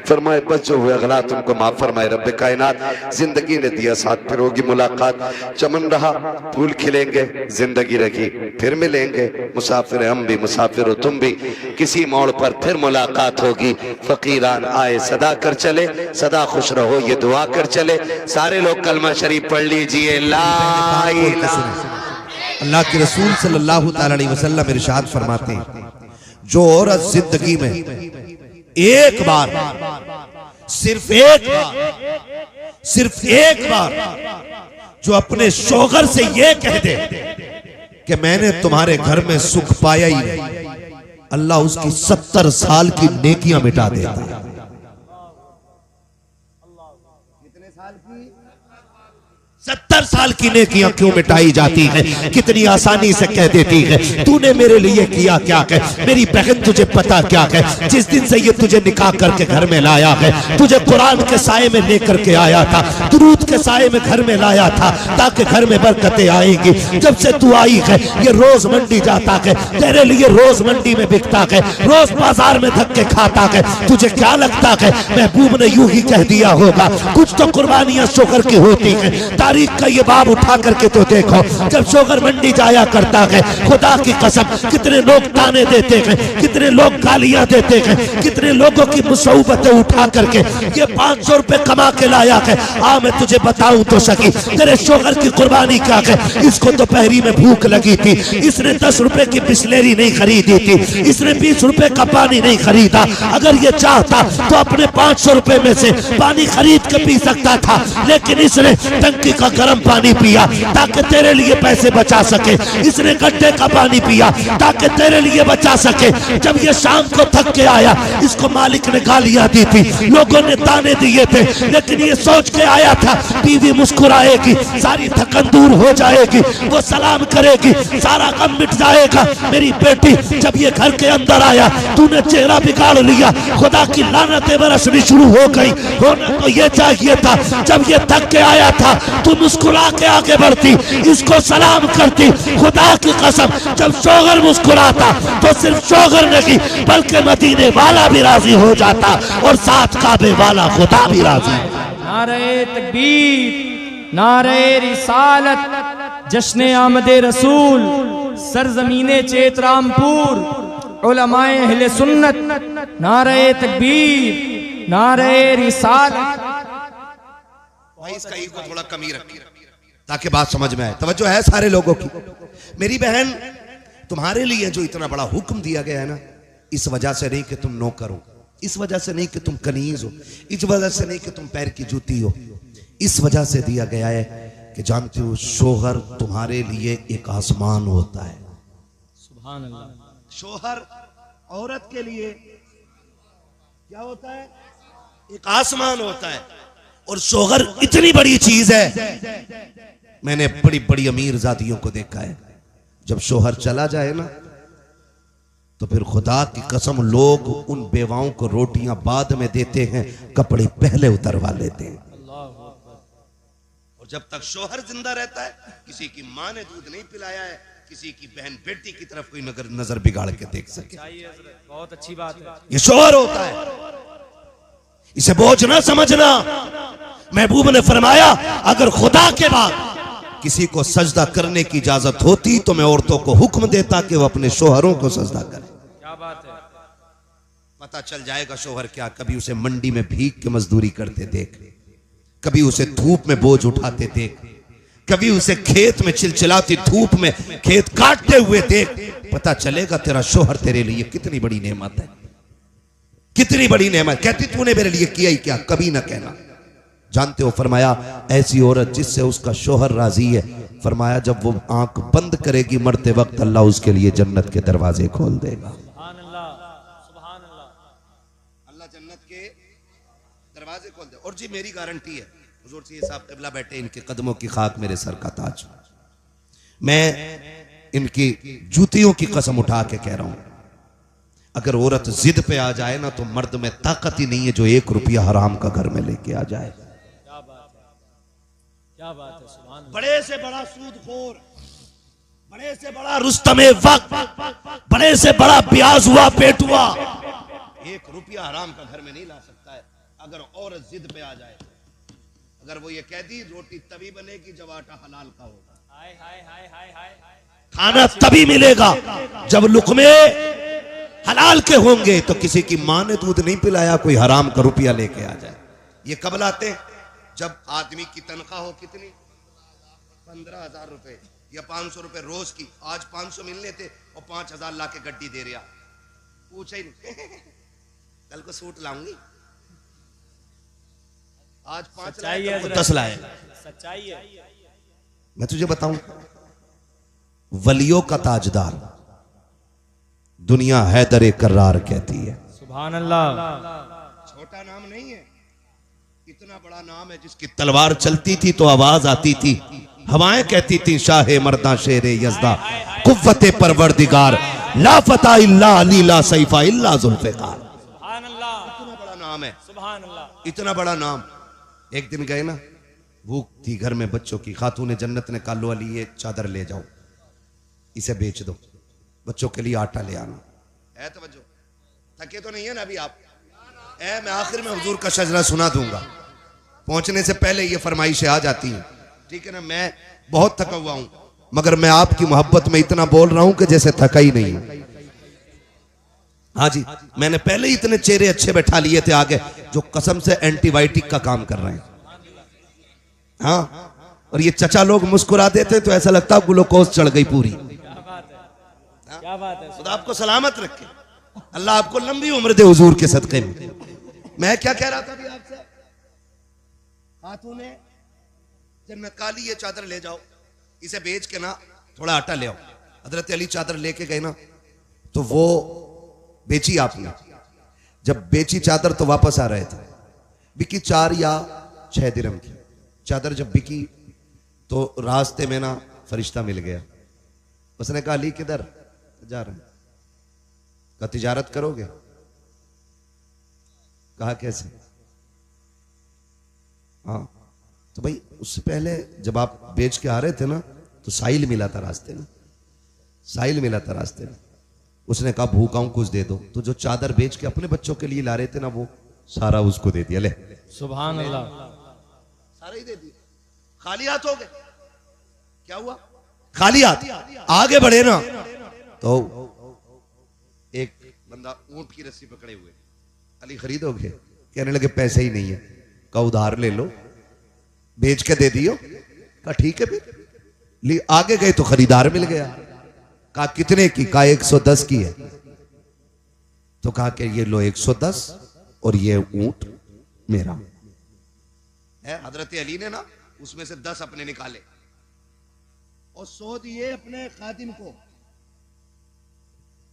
फरमाए, बस जो हुए गलत उनको माफ फरमाए। रब्बे कायनात जिंदगी ने दिया साथ, फिर होगी मुलाकात, चमन रहा फूल खिलेंगे, जिंदगी रखी फिर मिलेंगे, मुसाफिर हम भी मुसाफिर हो तुम भी, किसी मोड़ पर फिर मुलाकात होगी। फकीरान आए सदा कर चले, सदा खुश रहो ये दुआ कर चले। सारे लोग कलमा शरीफ पढ़ लीजिए। ला इलाहा। अल्लाह के रसूल सल्लल्लाहु ताला अलैहि वसल्लम इरशाद फरमाते हैं, जो औरत जिंदगी में एक बार, सिर्फ एक बार, सिर्फ एक बार जो अपने शौहर से ये कह दे कि मैंने तुम्हारे घर में सुख पाया ही नहीं, अल्लाह उसकी 70 साल की नेकियां मिटा देता है। कितने साल की? 70 साल की नेकियां क्यों मिटाई जाती हैं? कितनी आसानी से कह देती है, तूने मेरे लिए किया क्या है, मेरी बहन तुझे पता क्या है, जिस दिन से ये तुझे निकाह करके घर में लाया है, तुझे कुरान के साए में लेकर के आया था, दुरूद के साए में घर में लाया था ताकि घर में बरकतें आएंगी। जब से तू आई है ये रोज मंडी जाता है, तेरे लिए रोज मंडी में बिकता है, रोज बाजार में धक्के खाता है। तुझे क्या लगता है महबूब ने यूं ही कह दिया होगा? कुछ तो कुर्बानियां शोकर की होती हैं। तारीख का ये बाब उठा करके तो देखो, जब शोगर मंडी जाया करता है, खुदा की कसम कितने लोग ताने देते हैं, कितने लोग गालियां देते हैं, कितने लोगों की मुसीबतें उठा करके ये 500 रुपए कमा के लाया है। आ मैं तुझे बताऊं तो सकी, तेरे शोगर की कुर्बानी क्या है? इसको तो पहरी में भूख लगी थी, इसने 10 रुपए की बिस्लेरी नहीं खरीदी थी, इसने 20 रुपए का पानी नहीं खरीदा। अगर ये चाहता तो अपने 500 रुपए में से पानी खरीद के पी सकता था, लेकिन इसने टंकी का गर्म पानी पिया ताकि तेरे लिए पैसे बचा सके, इसने गड्ढे का पानी पिया ताकि तेरे लिए बचा सके। जब ये शाम को थक के आया, इसको मालिक ने गालियां दी थी, लोगों ने ताने दिए थे, लेकिन ये सोच के आया था बीवी मुस्कुराएगी, सारी थकन दूर हो जाएगी, वो सलाम करेगी, सारा गम मिट जाएगा। मेरी बेटी जब ये घर के अंदर आया, तूने चेहरा बिगाड़ लिया, खुदा की लानतें बरसनी शुरू हो गई। होना तो ये चाहिए था जब ये थक के आया था तू मुस्कुरा के आगे बढ़ती, इसको सलाम करती। खुदा की कसम जब शोहर मुस्कुराता तो सिर्फ शोहर नहीं बल्कि मदीने वाला भी राजी हो जाता, और साथ काबे वाला खुदा भी राजी। नारे तकबीर, नारे रिसालत, जश्न आमदे रसूल, सरजमीने चेतरामपुर, उलमाए अहले सुन्नत, नारे तकबीर, नारे रिसालत। भाई इसका ईगो थोड़ा कमी रखिए ताकि बात समझ में आए। तवज्जो है सारे लोगों की। मेरी बहन, तुम्हारे लिए जो इतना बड़ा हुक्म दिया गया है ना, इस वजह से नहीं कि तुम नौकर हो, इस वजह से नहीं कि तुम कनीज हो, इस वजह से नहीं कि तुम पैर की जूती हो, इस वजह से दिया गया है कि जानते हो शोहर तुम्हारे लिए एक आसमान होता है। सुभान अल्लाह। शोहर औरत के लिए क्या होता है? एक आसमान होता है। और शोहर इतनी बड़ी चीज है, मैंने बड़ी बड़ी अमीर जातियों को देखा है, जब शोहर चला जाए ना तो फिर खुदा की कसम लोग उन बेवाओं को रोटियां बाद में देते हैं, कपड़े पहले उतरवा लेते हैं। और जब तक शोहर जिंदा रहता है, किसी की मां ने दूध नहीं पिलाया है, किसी की बहन बेटी की तरफ कोई नजर बिगाड़ के देख सके। बहुत अच्छी बात है। ये शोहर होता है, इसे बोझ ना समझना। महबूब ने फरमाया, अगर खुदा के बाद किसी को सजदा करने की इजाजत होती तो मैं औरतों को हुक्म देता कि वो अपने शोहरों को सजदा करें। क्या बात है। पता चल जाएगा शोहर क्या, कभी उसे मंडी में भीख के मजदूरी करते देख, कभी उसे धूप में बोझ उठाते देख, कभी उसे खेत में चिलचिलाती धूप में खेत काटते हुए देख, पता चलेगा तेरा शोहर तेरे लिए कितनी बड़ी नेमत है, कितनी बड़ी नेमत। कहती तूने मेरे लिए किया ही क्या, कभी ना कहना। जानते हो, फरमाया ऐसी औरत जिससे उसका शोहर राजी है, फरमाया जब वो आंख बंद करेगी मरते वक्त, अल्लाह उसके लिए जन्नत के दरवाजे खोल देगा। अल्लाह जन्नत के दरवाजे खोल दे। और जी मेरी गारंटी है, हुजूर से साहब क़िबला बैठे, इनके कदमों की खाक मेरे सर का ताज। मैं इनकी जूतियों की कसम उठा के कह रहा हूं, अगर औरत जिद पे आ जाए ना तो मर्द में ताकत ही नहीं है जो 1 रुपया हराम का घर में लेके आ जाए। क्या बात है। सुभान अल्लाह। बड़े से बड़ा सूदखोर, बड़े से बड़ा रुस्तमे वक्त, बड़े से बड़ा ब्याज हुआ पेटुआ 1 रुपया हराम का घर में नहीं ला सकता है, अगर औरत जिद पे आ जाए। अगर वो ये कह दी रोटी तभी बनेगी जब आटा हलाल का होगा, हाय हाय हाय हाय हाय। खाना तभी मिलेगा जब लुकमे हलाल के होंगे। तो किसी की मां ने दूध नहीं पिलाया, कोई हराम का रुपया लेके आ जाए। ये कब लाते हैं? जब आदमी की तनख्वाह हो कितनी, 15,000 रुपए या 500 रुपए रोज की। आज 500 मिलने थे और 5,000 ला के गड्डी दे रहा, पूछा ही नहीं कल को सूट लाऊंगी, आज 5 लाए तो 10 लाए। सच्चाई है। मैं तुझे बताऊं, वलियों का ताजदार दुनिया हैदर कर्रार कहती है। सुभान अल्लाह। छोटा नाम नहीं है, इतना बड़ा नाम है जिसकी तलवार चलती थी तो आवाज आती थी, हवाएं कहती थी शाहे मर्दा शेरे यज़दा कुव्वते परवरदिगार ला फता इल्ला अली ला सैफा इल्ला जुल्फ़िकार। सुभान अल्लाह। इतना बड़ा नाम है, सुभान अल्लाह। इतना बड़ा नाम। एक दिन गए ना, भूख थी घर में बच्चों की, खातून जन्नत ने कहा लो अली ये चादर ले जाओ, इसे बेच दो, बच्चों के लिए आटा ले आना। है तवज्जो, थके तो नहीं है ना अभी आप? मैं आखिर में हुजूर का शजरा सुना दूंगा, पहुंचने से पहले ये फरमाइशें आ जाती हैं, ठीक है ना? मैं बहुत थका हुआ हूं, मगर मैं आपकी मोहब्बत में इतना बोल रहा हूं कि जैसे थका ही नहीं हूं। हाँ जी, मैंने पहले ही इतने चेहरे अच्छे बैठा लिए थे आगे जो कसम से एंटीबायोटिक का काम कर रहे हैं। हाँ, और ये चचा लोग मुस्कुरा देते तो ऐसा लगता ग्लूकोज चढ़ गई पूरी। क्या बात है। खुदा आपको सलामत रखे, अल्लाह आपको लंबी उम्र दे हुजूर के सदक़े में। मैं क्या कह रहा था अभी आपसे, खातून ने जन्नत काली ये चादर ले जाओ, इसे बेच के ना थोड़ा आटा ले आओ। हजरत अली चादर लेके गए ना, तो वो बेची आपने, जब बेची चादर तो वापस आ रहे थे, बिकी 4 या 6 दिरहम की चादर। जब बिकी तो रास्ते में ना फरिश्ता मिल गया, उसने कहा अली किधर जा रहे हैं? कहा तिजारत करोगे? कहा कैसे? हाँ, तो भाई उससे पहले जब आप बेच के आ रहे थे ना तो साहिल मिला था रास्ते में, साहिल मिला था रास्ते में। उसने कहा भूखा हूं कुछ दे दो, तो जो चादर बेच के अपने बच्चों के लिए ला रहे थे ना वो सारा उसको दे दिया। ले सुभान अल्लाह। सारा ही दे दिया, खाली हाथ हो गए। क्या हुआ? खाली हाथ आगे बढ़े ना तो एक बंदा ऊंट की रस्सी पकड़े हुए, अली खरीदोगे? कहने लगे पैसे ही नहीं है। कहा उधार ले लो, बेच के दे दियो। कहा ठीक है फिर। आगे गए तो खरीदार मिल गया। कहा कितने की? कहा 110 की है। तो कहा कि ये लो 110 और ये ऊंट मेरा है। हजरत अली ने ना उसमें से 10 अपने निकाले और 100 दिए अपने खादिम को।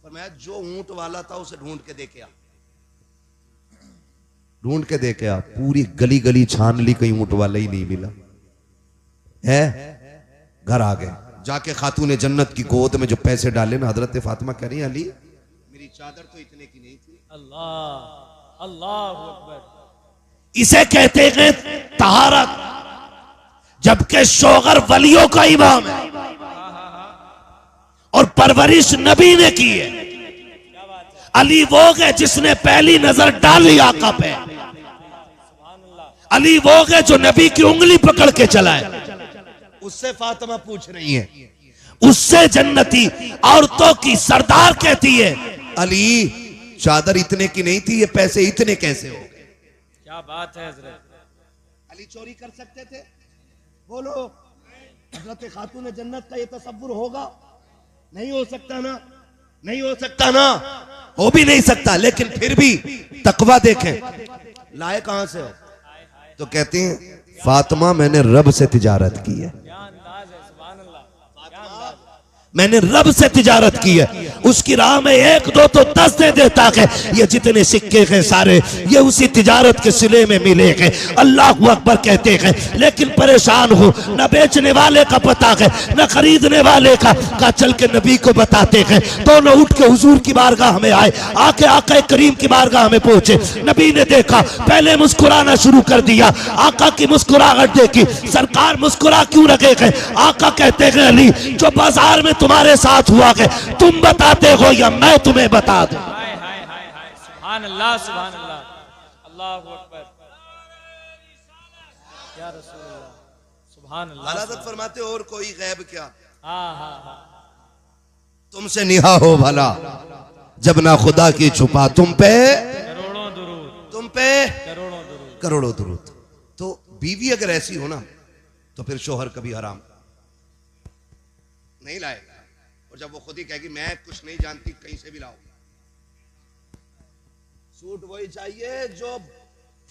फरमाया जो ऊंट वाला था उसे ढूंढ के दे के आ। ढूंढ के देखे आप, पूरी गली गली छान ली, कहीं ऊंट वाला ही नहीं मिला है। घर आ गए, जाके खातून जन्नत की गोद में जो पैसे डाले ना, हजरत फातिमा कह रही है अली मेरी चादर तो इतने की नहीं थी। अल्लाह अल्लाह अकबर। इसे कहते हैं तहारत, जबकि शोगर वलियों का इमाम है और परवरिश नबी ने की है। अली वो है जिसने पहली नजर डाली आका पे। अली वो है जो नबी की उंगली पकड़ के चला है। उससे फातिमा पूछ रही है, उससे जन्नती औरतों की सरदार कहती है अली चादर इतने की नहीं थी, ये पैसे इतने कैसे हो गए? क्या बात है हजरत। अली चोरी कर सकते थे? बोलो, हजरत खातून जन्नत का ये तसव्वुर होगा? नहीं हो सकता ना, नहीं हो सकता ना, हो भी नहीं सकता। लेकिन फिर भी तकवा देखें, लाए कहां से हो? तो कहते हैं फातिमा मैंने रब से तिजारत की है, क्या अंदाज है, सुभान अल्लाह। मैंने रब से तिजारत की है। उसकी राह में 1 2 तो 10 दे देता है। ये जितने सिक्के हैं सारे ये उसी तिजारत के सिले में मिले हैं। अल्लाह अकबर कहते हैं। लेकिन परेशान हो, न बेचने वाले का पता है न खरीदने वाले का चल के नबी को बताते हैं। दोनों उठ के हुजूर की बारगाह में आए, आके आका करीम की बारगाह में पहुंचे। नबी ने देखा, पहले मुस्कुराना शुरू कर दिया। आका की मुस्कुराहट देखी, सरकार मुस्कुरा क्यों रखे हैं? आका कहते हैं अली जो बाजार में तुम्हारे साथ हुआ है तुम बताते हो या मैं तुम्हें बता दूं? हाय हाय हाय हाय, सुभान अल्लाह सुभान अल्लाह, अल्लाह अकबर। या रसूल अल्लाह, सुभान अल्लाह। हज़रत फरमाते और कोई गैब क्या, हाँ हाँ हाँ, तुमसे निहा हो भला जब ना खुदा की छुपा तुम पे करोड़ों दुरूद, तुम पे करोड़ों दुरूद। करोड़ों दुरूद। तो बीवी अगर ऐसी हो ना तो फिर शोहर कभी हराम नहीं लाएगा। और जब वो खुद ही कहेगी मैं कुछ नहीं जानती, कहीं से भी लाओ, सूट वही चाहिए जो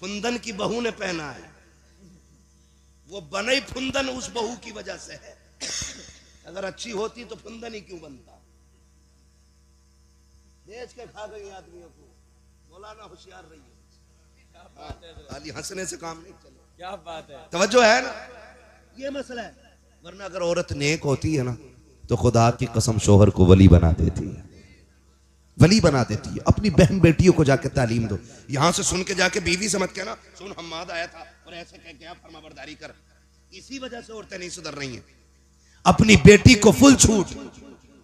फुंदन की बहू ने पहना है। वो बने ही फुंदन उस बहू की वजह से है। अगर अच्छी होती तो फुंदन ही क्यों बनता? बेच के खा गई आदमियों को। मौलाना होशियार रहिए, खाली हंसने से काम नहीं चले। क्या बात है, तवज्जो है ना, ये मसला है। वरना अगर औरत नेक होती है ना तो खुदा की कसम शोहर को वली बना देती है, वली बना देती है। अपनी बहन बेटियों को जाके तालीम दो। यहां से सुन के जाके बीवी से मत कहना सुन हम्माद आया था और ऐसे कह के फरमाबरदारी कर। इसी वजह से औरतें नहीं सुधर रही हैं। अपनी बेटी को फुल छूट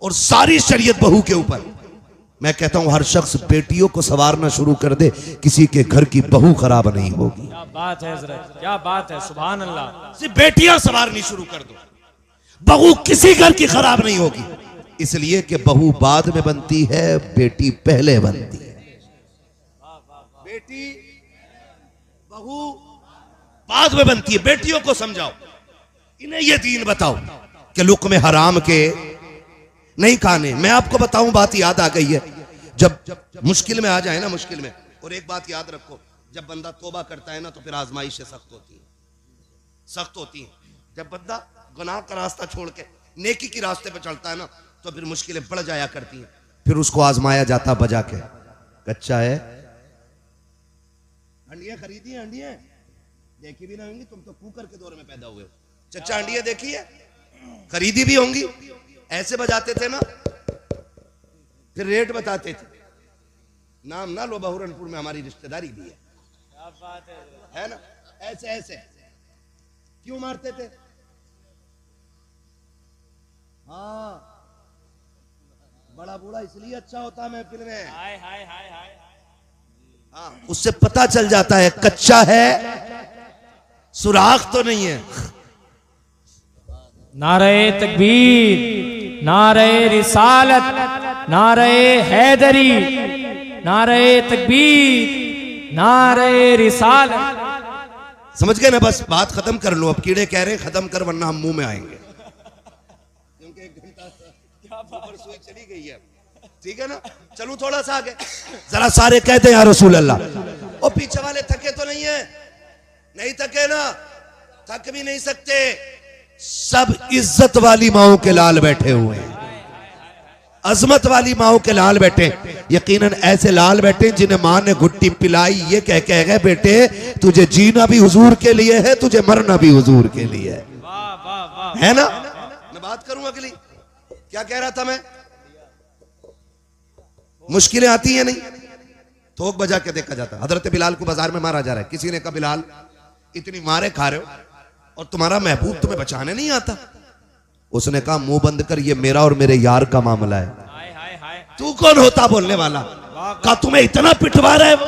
और सारी शरीयत बहू के ऊपर। मैं कहता हूं हर शख्स बेटियों को संवारना शुरू कर दे, किसी के घर की बहू खराब नहीं होगी। क्या बात है हजरत, क्या बात है, सुभान अल्लाह। सिर्फ बेटियां संवारनी शुरू कर दो, बहू किसी घर की खराब नहीं होगी। इसलिए कि बहू बाद में बनती है, बेटी पहले बनती है। बेटी बहू बाद में बनती है। बेटियों को समझाओ, इन्हें ये दीन बताओ कि लुक़्मे हराम के नहीं खाने। मैं आपको बताऊं, बात याद आ गई है। जब मुश्किल में आ जाए ना, मुश्किल में, और एक बात याद रखो, जब बंदा तौबा करता है ना तो फिर आजमाइशें सख्त होती हैं, सख्त होती हैं। जब बंदा गुनाह का रास्ता छोड़ के नेकी की रास्ते पर चलता है ना तो फिर मुश्किलें बढ़ जाया करती हैं। फिर उसको आजमाया जाता बजा के, कच्चा है, अंडियां खरीदी हैं, अंडियां देखी भी ना होंगी, तुम तो कुकर के दौर में पैदा हुए हो। चच्चा अंडियां देखी है, खरीदी भी होंगी। ऐसे बजाते थे ना, फिर रेट बताते थे। नाम ना लो, बहुरनपुर में हमारी रिश्तेदारी भी है। क्या बात है ना, ऐसे ऐसे क्यों मारते थे? हाँ, बड़ा बूढ़ा इसलिए अच्छा होता महफिल में। हाय हाय हाय हाय, हाँ, उससे पता चल जाता है कच्चा है, सुराख तो नहीं है। नारे तकबीर, नारे रिसालत, नारे हैदरी, नारे तकबीर, नारे रिसालत। समझ गए ना? बस बात खत्म कर लो। अब कीड़े कह रहे हैं खत्म कर वरना हम मुंह में आएंगे, क्योंकि 1 घंटा ऊपर सुई चली गई है। ठीक है ना, चलूं थोड़ा सा आगे। जरा सारे कहते हैं या रसूल अल्लाह। और पीछे वाले थके तो नहीं है? नहीं थके ना, थक भी नहीं सकते। सब इज्जत वाली माओं के लाल बैठे हुए हैं। अजमत वाली माओ के लाल बैठे, यकीनन ऐसे लाल बैठे जिन्हें मां ने घुट्टी पिलाई ये कह गए बेटे तुझे जीना भी हुजूर के लिए है, तुझे मरना भी हुजूर के लिए है। वाह वाह वाह। है ना? मैं बात करूं अगली, क्या कह रहा था मैं? मुश्किलें आती हैं नहीं, थोक बजा के देखा जाता। हजरत बिलाल को बाजार में मारा जा रहा है, किसी ने कहा बिलाल इतनी मारे खा रहे हो और तुम्हारा महबूब तुम्हें बचाने नहीं आता। उसने कहा मुंह बंद कर, ये मेरा और मेरे यार का मामला है, हाय हाय हाय। तू कौन होता बोलने वाला? कहा तुम्हें इतना पिटवा रहा है वो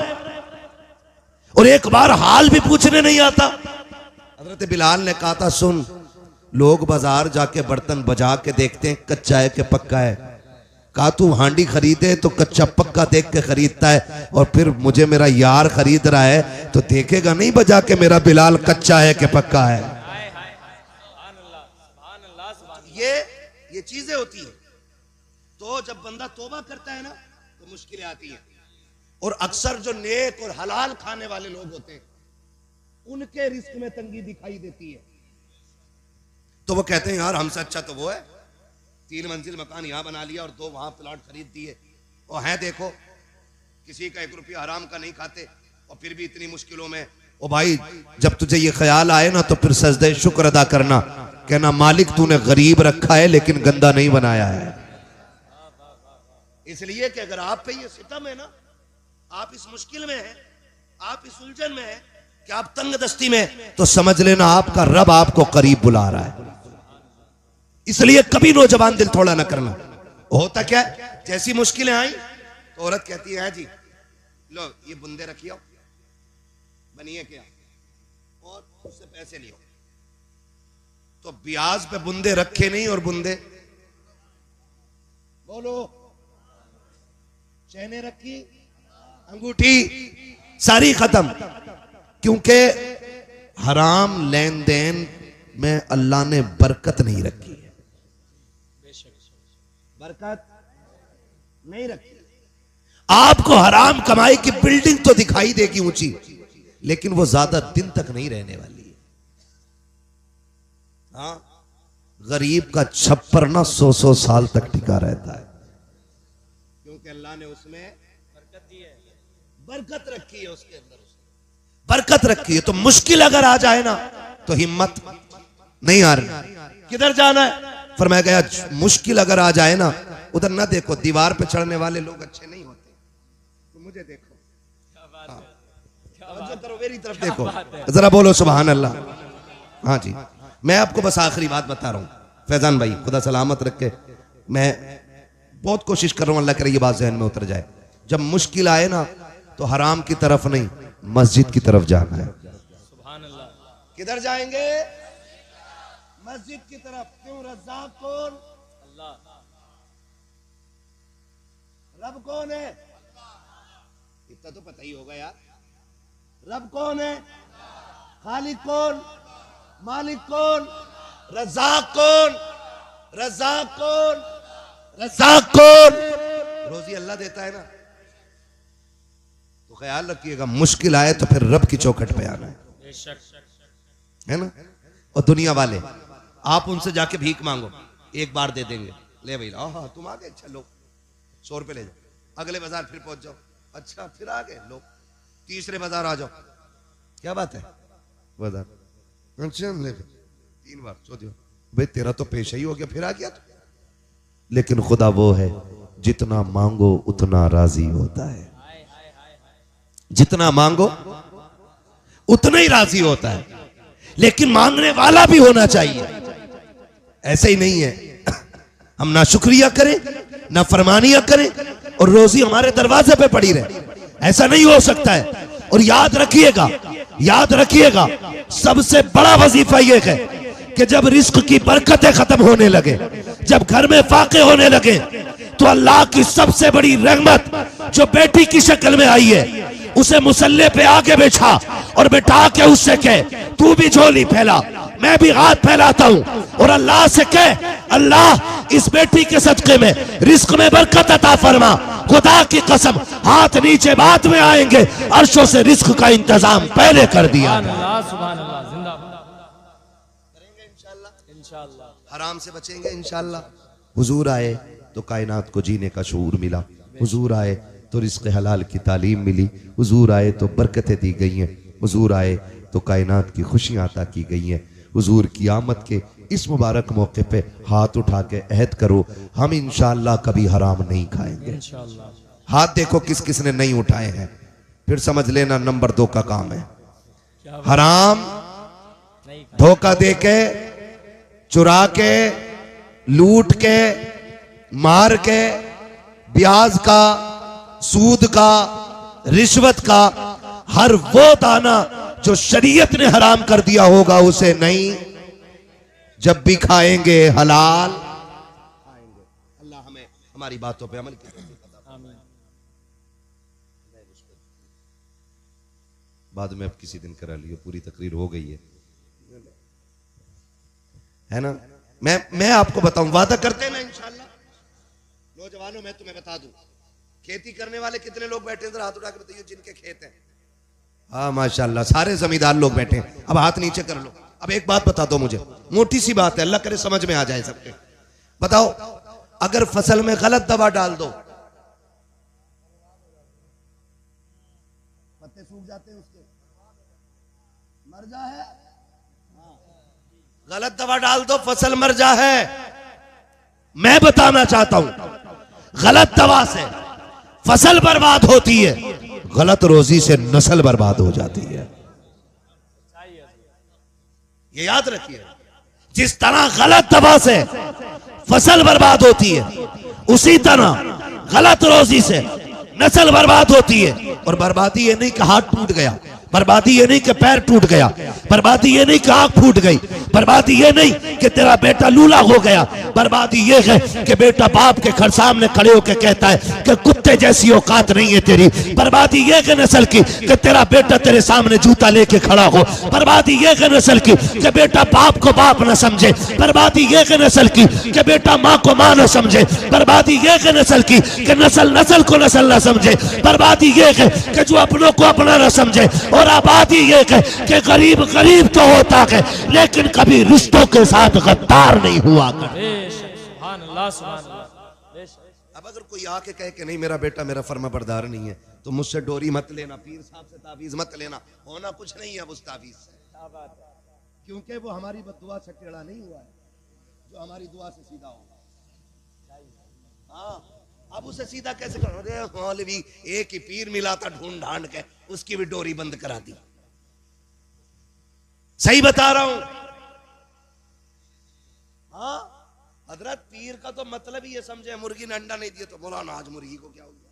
और एक बार हाल भी पूछने नहीं आता। हजरत बिलाल ने कहा था सुन, लोग बाजार जाके बर्तन बजा के देखते हैं कच्चा है कि पक्का है। कहा तू हांडी खरीदे तो कच्चा पक्का देख के खरीदता है और फिर मुझे मेरा यार खरीद रहा है तो देखेगा नहीं बजा के मेरा बिलाल कच्चा है कि पक्का है। ये चीजें होती है। तो जब बंदा तौबा करता है ना तो मुश्किलें आती हैं। और अक्सर जो नेक और हलाल खाने वाले लोग होते हैं उनके रिस्क में तंगी दिखाई देती है। तो वो कहते हैं यार हमसे अच्छा तो वो है, 3 मंजिल मकान यहां बना लिया और 2 वहां प्लॉट खरीद दिए, और है देखो किसी का 1 रुपया हराम का नहीं खाते और फिर भी इतनी मुश्किलों में। ओ भाई जब तुझे ये ख्याल आए ना तो फिर सजदे शुक्र अदा करना, कहना मालिक तूने गरीब रखा है लेकिन गंदा नहीं बनाया है। इसलिए कि अगर आप पे ये सितम है ना, आप इस मुश्किल में हैं, आप इस उलझन में हैं कि आप तंग दस्ती में, तो समझ लेना आपका रब आपको करीब बुला रहा है। इसलिए कभी नौजवान दिल थोड़ा ना करना। होता क्या है, जैसी मुश्किलें आई तो औरत कहती है जी लो ये बुंदे रखियो बनिए क्या और उससे पैसे लियो। तो ब्याज पे बुंदे रखे नहीं और बुंदे बोलो चैने रखी अंगूठी सारी खत्म, क्योंकि हराम लेन देन में अल्लाह ने बरकत नहीं रखी है, बरकत नहीं रखी। आपको हराम कमाई की बिल्डिंग तो दिखाई देगी ऊंची, लेकिन वो ज्यादा दिन तक नहीं रहने वाली है। हाँ, गरीब का छप्पर ना 100-100 साल तक टिका रहता है, क्योंकि अल्लाह ने उसमें बरकत दी है, बरकत रखी है, उसके अंदर बरकत रखी है। तो मुश्किल अगर आ जाए ना तो हिम्मत नहीं आ रही, किधर जाना है? फरमाया गया मुश्किल अगर आ जाए ना उधर ना देखो, दीवार पे चढ़ने वाले लोग अच्छे नहीं होते, तो मुझे देखो, मेरी तरफ देखो, जरा बोलो सुभान अल्लाह। हाँ जी, मैं आपको बस आखिरी बात बता रहा हूं फैजान भाई, खुदा सलामत रखे। मैं बहुत कोशिश कर रहा हूं अल्लाह करे ये बात जहन में उतर जाए। जब मुश्किल आए ना तो हराम की तरफ नहीं मस्जिद की तरफ जाना है। सुभान अल्लाह। किधर जाएंगे? मस्जिद की तरफ। क्यों? रज़्ज़ाक़ कौन? अल्लाह। रब कौन है? इतना तो पता ही होगा यार। रब कौन है? खालिक कौन? मालिक कौन? रज़्ज़ाक़ कौन? रज़्ज़ाक़ कौन? रज़्ज़ाक़ कौन? रोजी अल्लाह देता है ना। तो ख्याल रखिएगा मुश्किल आए तो फिर रब की चौखट पे आना है ना। और दुनिया वाले आप उनसे जाके भीख मांगो, एक बार दे देंगे, ले भाई हाँ तुम आ गए, अच्छा लो 100 रुपए ले जाओ। अगले बाजार फिर पहुंच जाओ, अच्छा फिर आ गए, लो। तीसरे बाजार आ जाओ, क्या बात है बाजार, अच्छा ले 3 बार, चौथी भाई तेरा तो पेशा ही हो गया, फिर आ गया तो। लेकिन खुदा वो है जितना मांगो उतना राजी होता है, जितना मांगो उतना ही राजी होता है। लेकिन मांगने वाला भी होना चाहिए। ऐसे ही नहीं है हम ना शुक्रिया करें ना फरमानियां करें और रोजी हमारे दरवाजे पे पड़ी रहे, ऐसा नहीं हो सकता है। और याद रखिएगा, याद रखिएगा, सबसे बड़ा वजीफा यह है कि जब रिस्क की बरकतें खत्म होने लगे, जब घर में फाके होने लगे, तो अल्लाह की सबसे बड़ी रहमत जो बेटी की शक्ल में आई है उसे मुसल्ले पे आगे बिठा और बिठा के उससे कह तू भी झोली फैला, मैं भी हाथ फैलाता हूं, और अल्लाह से कह अल्लाह इस बेटी के सदके में रिस्क में बरकत अता फरमा। खुदा की कसम हाथ नीचे बाद में आएंगे, अर्शों से रिस्क का इंतजाम पहले कर दिया। सुभान अल्लाह, जिंदाबाद। करेंगे इंशाअल्लाह, इंशाअल्लाह। हराम से बचेंगे इंशाअल्लाह, हुजूर आए तो कायनात को जीने का शऊर मिला, हुजूर आए तो रिज़्क़ हलाल की तालीम मिली, हुजूर आए तो बरकतें दी गई हैं, हुजूर आए तो कायनात की खुशियाँ अता की गई हैं। हुजूर की आमद के इस मुबारक मौके पे हाथ उठा के अहद करो, हम इंशाअल्लाह कभी हराम नहीं खाएंगे। हाथ देखो किस किस ने नहीं उठाए हैं, फिर समझ लेना नंबर 2 का काम है। हराम धोखा दे के, चुरा के, लूट के, मार के, ब्याज का, सूद का, रिश्वत का, हर वो दाना जो शरीयत ने हराम कर दिया होगा उसे नहीं, जब भी खाएंगे हलाल खाएंगे। अल्लाह हमें हमारी बातों पे अमल की बाद में अब किसी दिन करा लियो, पूरी तकरीर हो गई है ना। मैं आपको बताऊं, वादा करते हैं ना इंशाअल्लाह। नौजवानों मैं तुम्हें बता दूं, खेती करने वाले कितने लोग बैठे हैं, हाथ उठा के बताइए जिनके खेत हैं। हाँ माशाअल्लाह, सारे जमींदार लोग बैठे हैं। अब हाथ नीचे कर लो। अब एक बात बता दो मुझे, मोटी सी बात है, अल्लाह करे समझ में आ जाए सबके। बताओ, अगर फसल में गलत दवा डाल दो, पत्ते सूख जाते हैं, उसके मर जा है। गलत दवा डाल दो, फसल मर जा है। मैं बताना चाहता हूं, गलत दवा से फसल बर्बाद होती है, गलत रोजी से नस्ल बर्बाद हो जाती है। ये याद रखिए, जिस तरह गलत दवा से फसल बर्बाद होती है, उसी तरह गलत रोजी से नस्ल बर्बाद होती है। और बर्बादी ये नहीं कि हाथ टूट गया, बर्बादी ये नहीं कि पैर टूट गया, बर्बादी ये नहीं कि आंख फूट गई, बर्बादी ये नहीं कि तेरा बेटा लूला हो गया, बर्बादी ये है कि बेटा बाप के घर सामने खड़े होकर कहता है कि कुत्ते जैसी औकात नहीं है तेरी। बर्बादी ये है नस्ल की कि तेरा बेटा तेरे सामने जूता लेके खड़ा हो। बर्बादी ये है नस्ल की कि बेटा बाप को बाप न समझे। बर्बादी ये है नस्ल की कि बेटा माँ को माँ न समझे। बर्बादी ये है नस्ल की कि नस्ल को नस्ल न समझे। बर्बादी ये है कि जो अपनों को अपना न समझे। और आबादी ये है कि गरीब गरीब तो होता है लेकिन कभी रिश्तों के साथ गद्दार नहीं हुआ कर। अब अगर कोई आके कहे कि नहीं मेरा बेटा मेरा फर्मा बरदार नहीं है, तो मुझसे डोरी मत लेना, पीर साहब से तावीज मत लेना, होना कुछ नहीं है उस तावीज से, क्योंकि वो हमारी बद्दुआ से टेढ़ा नहीं हुआ है, जो हमारी दुआ से सीधा होगा। हाँ, अब उसे सीधा कैसे करो? अरे मौलवी एक ही पीर मिला था ढूंढ ढांड के, उसकी भी डोरी बंद करा दी। सही बता रहा हूं। हाँ, हजरत पीर का तो मतलब ही ये समझे, मुर्गी ने अंडा नहीं दिया तो मौलाना आज मुर्गी को क्या हो गया।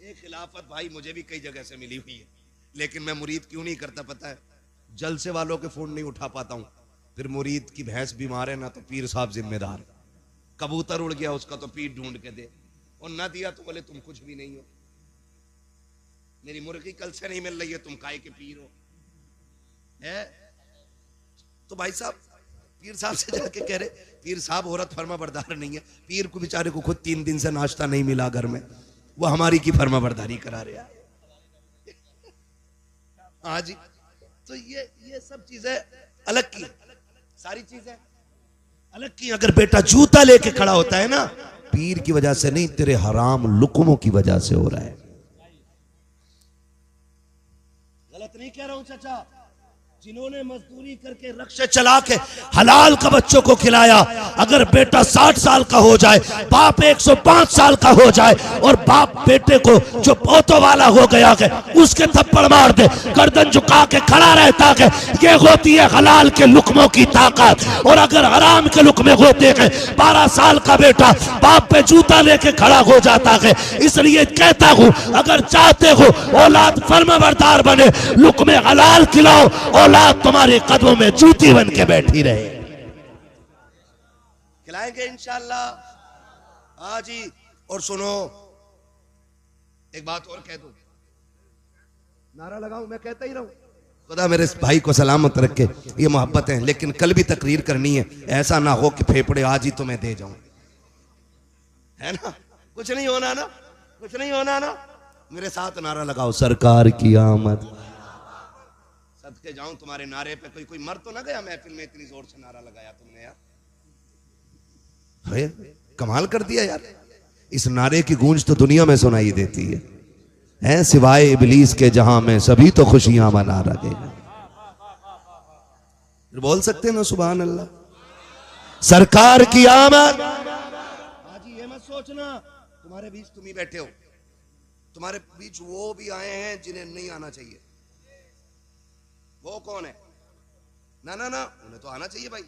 एक खिलाफत भाई मुझे भी कई जगह से मिली हुई है, लेकिन मैं मुरीद क्यों नहीं करता पता है? जलसे वालों के फोन नहीं उठा पाता हूं, फिर मुरीद की भैंस बीमार है ना तो पीर साहब जिम्मेदार। कबूतर उड़ गया उसका तो पीर ढूंढ के दे, और ना दिया तो बोले तुम कुछ भी नहीं हो। मेरी मुर्गी कल से नहीं मिल रही है, तुम काय के पीर हो है? तो भाई साहब पीर साहब से जाके कह रहे, पीर साहब औरत फर्मा बरदार नहीं है। पीर को बेचारे को खुद 3 दिन से नाश्ता नहीं मिला घर में, वो हमारी की फर्मा बरदारी करा रहा है। हाँ जी, तो ये सब चीजें अलग की, सारी चीजें अलग की। अगर बेटा जूता लेके खड़ा होता है ना, पीर की वजह से नहीं, तेरे हराम लुकमों की वजह से हो रहा है। गलत नहीं कह रहा हूं चाचा, जिन्होंने मजदूरी करके रक्शे चला के हलाल का बच्चों को खिलाया, अगर बेटा 60 साल का हो जाए, बाप 105 साल का हो जाए, और बाप बेटे को जो पोतों वाला हो गया है उसके थप्पड़ मार दे, गर्दन झुका के खड़ा रहता है, ये होती है हलाल के लुकमों की ताकत। और अगर हराम के लुकमे होते हैं, 12 साल का बेटा बाप पे जूता लेके खड़ा हो जाता है। इसलिए कहता हूं, अगर चाहते हो औलाद फर्माबरदार बने, लुकमे हलाल खिलाओ, औलाद तुम्हारे कदमों में जूती बन के बैठी रहे। खिलाएंगे इंशाअल्लाह। हाँ जी, और सुनो एक बात और कह दूं, नारा लगाऊं, मैं कहता ही रहूं, खुदा मेरे भाई को सलामत रखे, ये मोहब्बत है। लेकिन कल भी तकरीर करनी है, ऐसा ना हो कि फेफड़े आज ही तुम्हें दे जाऊं, है ना? कुछ नहीं होना ना, कुछ नहीं होना ना। मेरे साथ नारा लगाओ, सरकार की आमद। सदके जाऊं तुम्हारे नारे पे, कोई मर तो ना गया महफिल में, इतनी जोर से नारा लगाया तुमने यार। है, कमाल कर दिया यार। इस नारे की गूंज तो दुनिया में सुनाई देती है सिवाय इबलीस के जहां में सभी तो खुशियां मना रहे हैं। बोल सकते हैं ना सुभान अल्लाह। सरकार की आमद। आज ये मत सोचना तुम्हारे बीच तुम ही बैठे हो, तुम्हारे बीच वो भी आए हैं जिन्हें नहीं आना चाहिए। वो कौन है? ना ना ना, उन्हें तो आना चाहिए भाई।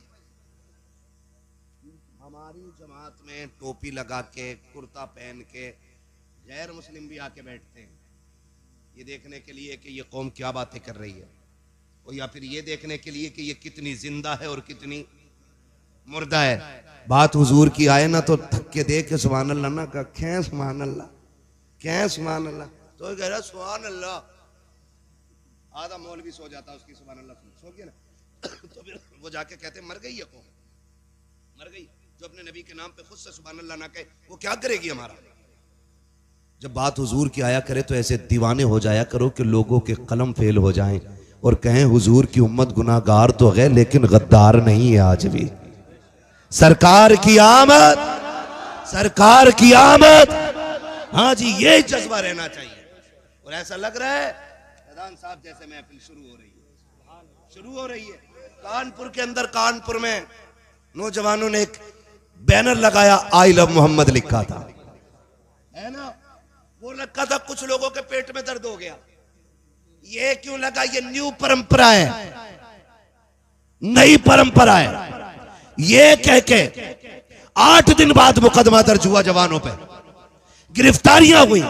हमारी जमात में टोपी लगा के कुर्ता पहन के गैर मुस्लिम भी आके बैठते हैं, ये देखने के लिए कि ये कौम क्या बातें कर रही है, और या फिर ये देखने के लिए कि ये कितनी जिंदा है और कितनी मुर्दा है। बात हुजूर की आए ना तो धक्के दे के सुभान अल्लाह ना का, खे सुभान अल्लाह, खे सुभान अल्लाह, तो कह रहा सुभान अल्लाह। आधा मौलवी सो जाता उसकी सुभान अल्लाह सो गया ना तो फिर वो जाके कहते मर गई है कौम, मर गई। जो अपने नबी के नाम पे खुद से सुभान अल्लाह ना कहे वो क्या करेगी हमारा। जब बात हुजूर की आया करे तो ऐसे दीवाने हो जाया करो कि लोगों के कलम फेल हो जाएं और कहें हुजूर की उम्मत गुनाहगार तो है लेकिन गद्दार नहीं है आज भी। सरकार की आमद, सरकार की आमद। हाँ जी, ये जज्बा रहना चाहिए। और ऐसा लग रहा है प्रधान साहब जैसे महफिल शुरू हो रही है, शुरू हो रही है। कानपुर के अंदर, कानपुर में नौजवानों ने एक बैनर लगाया, आई लव मोहम्मद लिखा था, है ना। वो लगा था, कुछ लोगों के पेट में दर्द हो गया। ये क्यों लगा? ये न्यू परंपरा है, नई परंपरा है। ये कह के 8 दिन बाद मुकदमा दर्ज हुआ जवानों पे, गिरफ्तारियां हुई।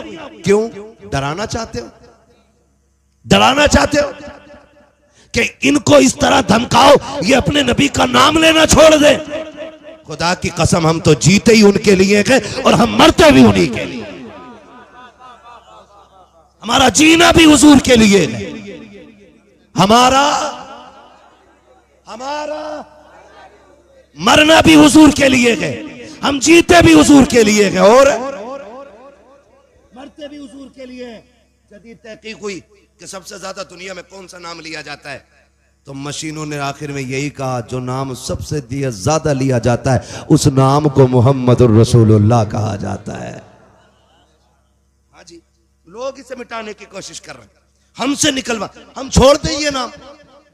क्यों? डराना चाहते हो, डराना चाहते हो कि इनको इस तरह धमकाओ ये अपने नबी का नाम लेना छोड़ दे। खुदा की कसम, हम तो जीते ही उनके लिए गए और हम मरते भी उन्हीं के लिए। हमारा जीना भी हुजूर के लिए है, हमारा मरना भी हुजूर के लिए है, हम जीते भी हुजूर के लिए है और मरते भी हुजूर के लिए। जदीद तहकीक हुई कि सबसे ज्यादा दुनिया में कौन सा नाम लिया जाता है, तो मशीनों ने आखिर में यही कहा, जो नाम सबसे ज्यादा लिया जाता है उस नाम को मुहम्मदुर रसूलुल्लाह कहा जाता है। हाँ जी, लोग इसे मिटाने की कोशिश कर रहे हैं, हमसे निकलवा, हम छोड़ दें ये नाम।